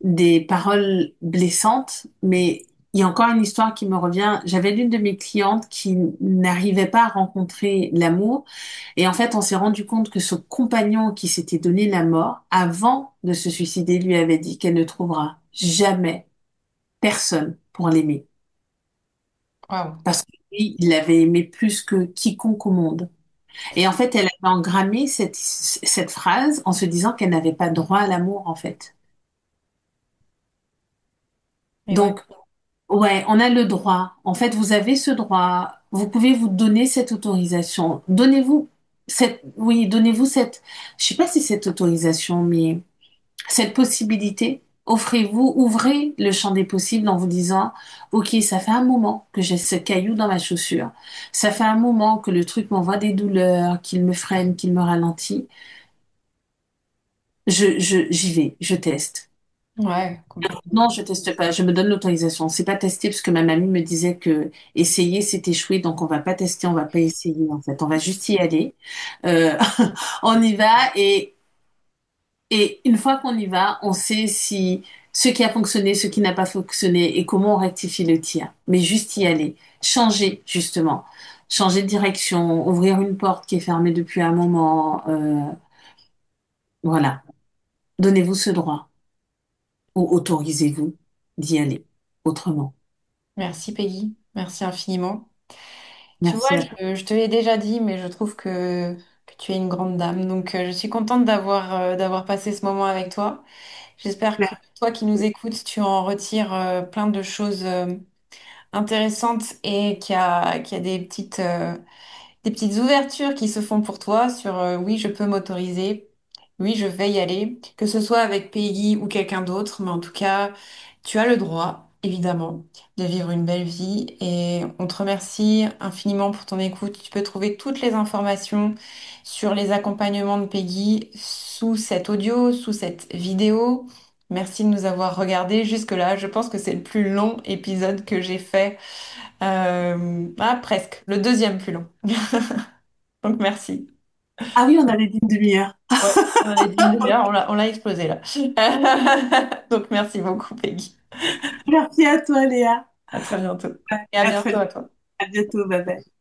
des paroles blessantes, mais il y a encore une histoire qui me revient. J'avais l'une de mes clientes qui n'arrivait pas à rencontrer l'amour, et en fait, on s'est rendu compte que ce compagnon qui s'était donné la mort, avant de se suicider, lui avait dit qu'elle ne trouvera jamais personne pour l'aimer. waouh, Parce que lui, il l'avait aimé plus que quiconque au monde. Et en fait, elle avait engrammé cette phrase en se disant qu'elle n'avait pas droit à l'amour, en fait. et ouais, Donc, ouais, on a le droit. En fait, vous avez ce droit. Vous pouvez vous donner cette autorisation. Donnez-vous cette, je sais pas si cette autorisation, mais cette possibilité. Offrez-vous, ouvrez le champ des possibles en vous disant, OK, ça fait un moment que j'ai ce caillou dans ma chaussure. Ça fait un moment que le truc m'envoie des douleurs, qu'il me freine, qu'il me ralentit. J'y vais, je teste. ouais, complètement. Non, je teste pas, je me donne l'autorisation. C'est pas tester parce que ma mamie me disait que essayer, c'est échouer, donc on va pas tester, on va pas essayer en fait. On va juste y aller. Euh, on y va et une fois qu'on y va, on sait si ce qui a fonctionné, ce qui n'a pas fonctionné et comment on rectifie le tir. Mais juste y aller, changer justement, changer de direction, ouvrir une porte qui est fermée depuis un moment. Voilà, donnez-vous ce droit ou autorisez-vous d'y aller autrement. Merci, Peggy. Merci infiniment. Tu vois, Merci à toi. je te l'ai déjà dit, mais je trouve que tu es une grande dame. Donc, je suis contente d'avoir passé ce moment avec toi. J'espère que toi qui nous écoutes, tu en retires plein de choses intéressantes et qu'il y a des petites ouvertures qui se font pour toi sur oui, je peux m'autoriser, oui, je vais y aller, que ce soit avec Peggy ou quelqu'un d'autre, mais en tout cas, tu as le droit, évidemment, de vivre une belle vie et on te remercie infiniment pour ton écoute. Tu peux trouver toutes les informations sur les accompagnements de Peggy sous cet audio, sous cette vidéo. Merci de nous avoir regardés jusque-là. Je pense que c'est le plus long épisode que j'ai fait. Presque, le deuxième plus long. Donc merci. Ah oui, on avait dit une demi-heure. Ouais, on avait dit une demi-heure, on l'a explosé là. Donc merci beaucoup, Peggy. Merci à toi, Léa. À très bientôt. Et à À bientôt très, à toi. à bientôt, bye bye.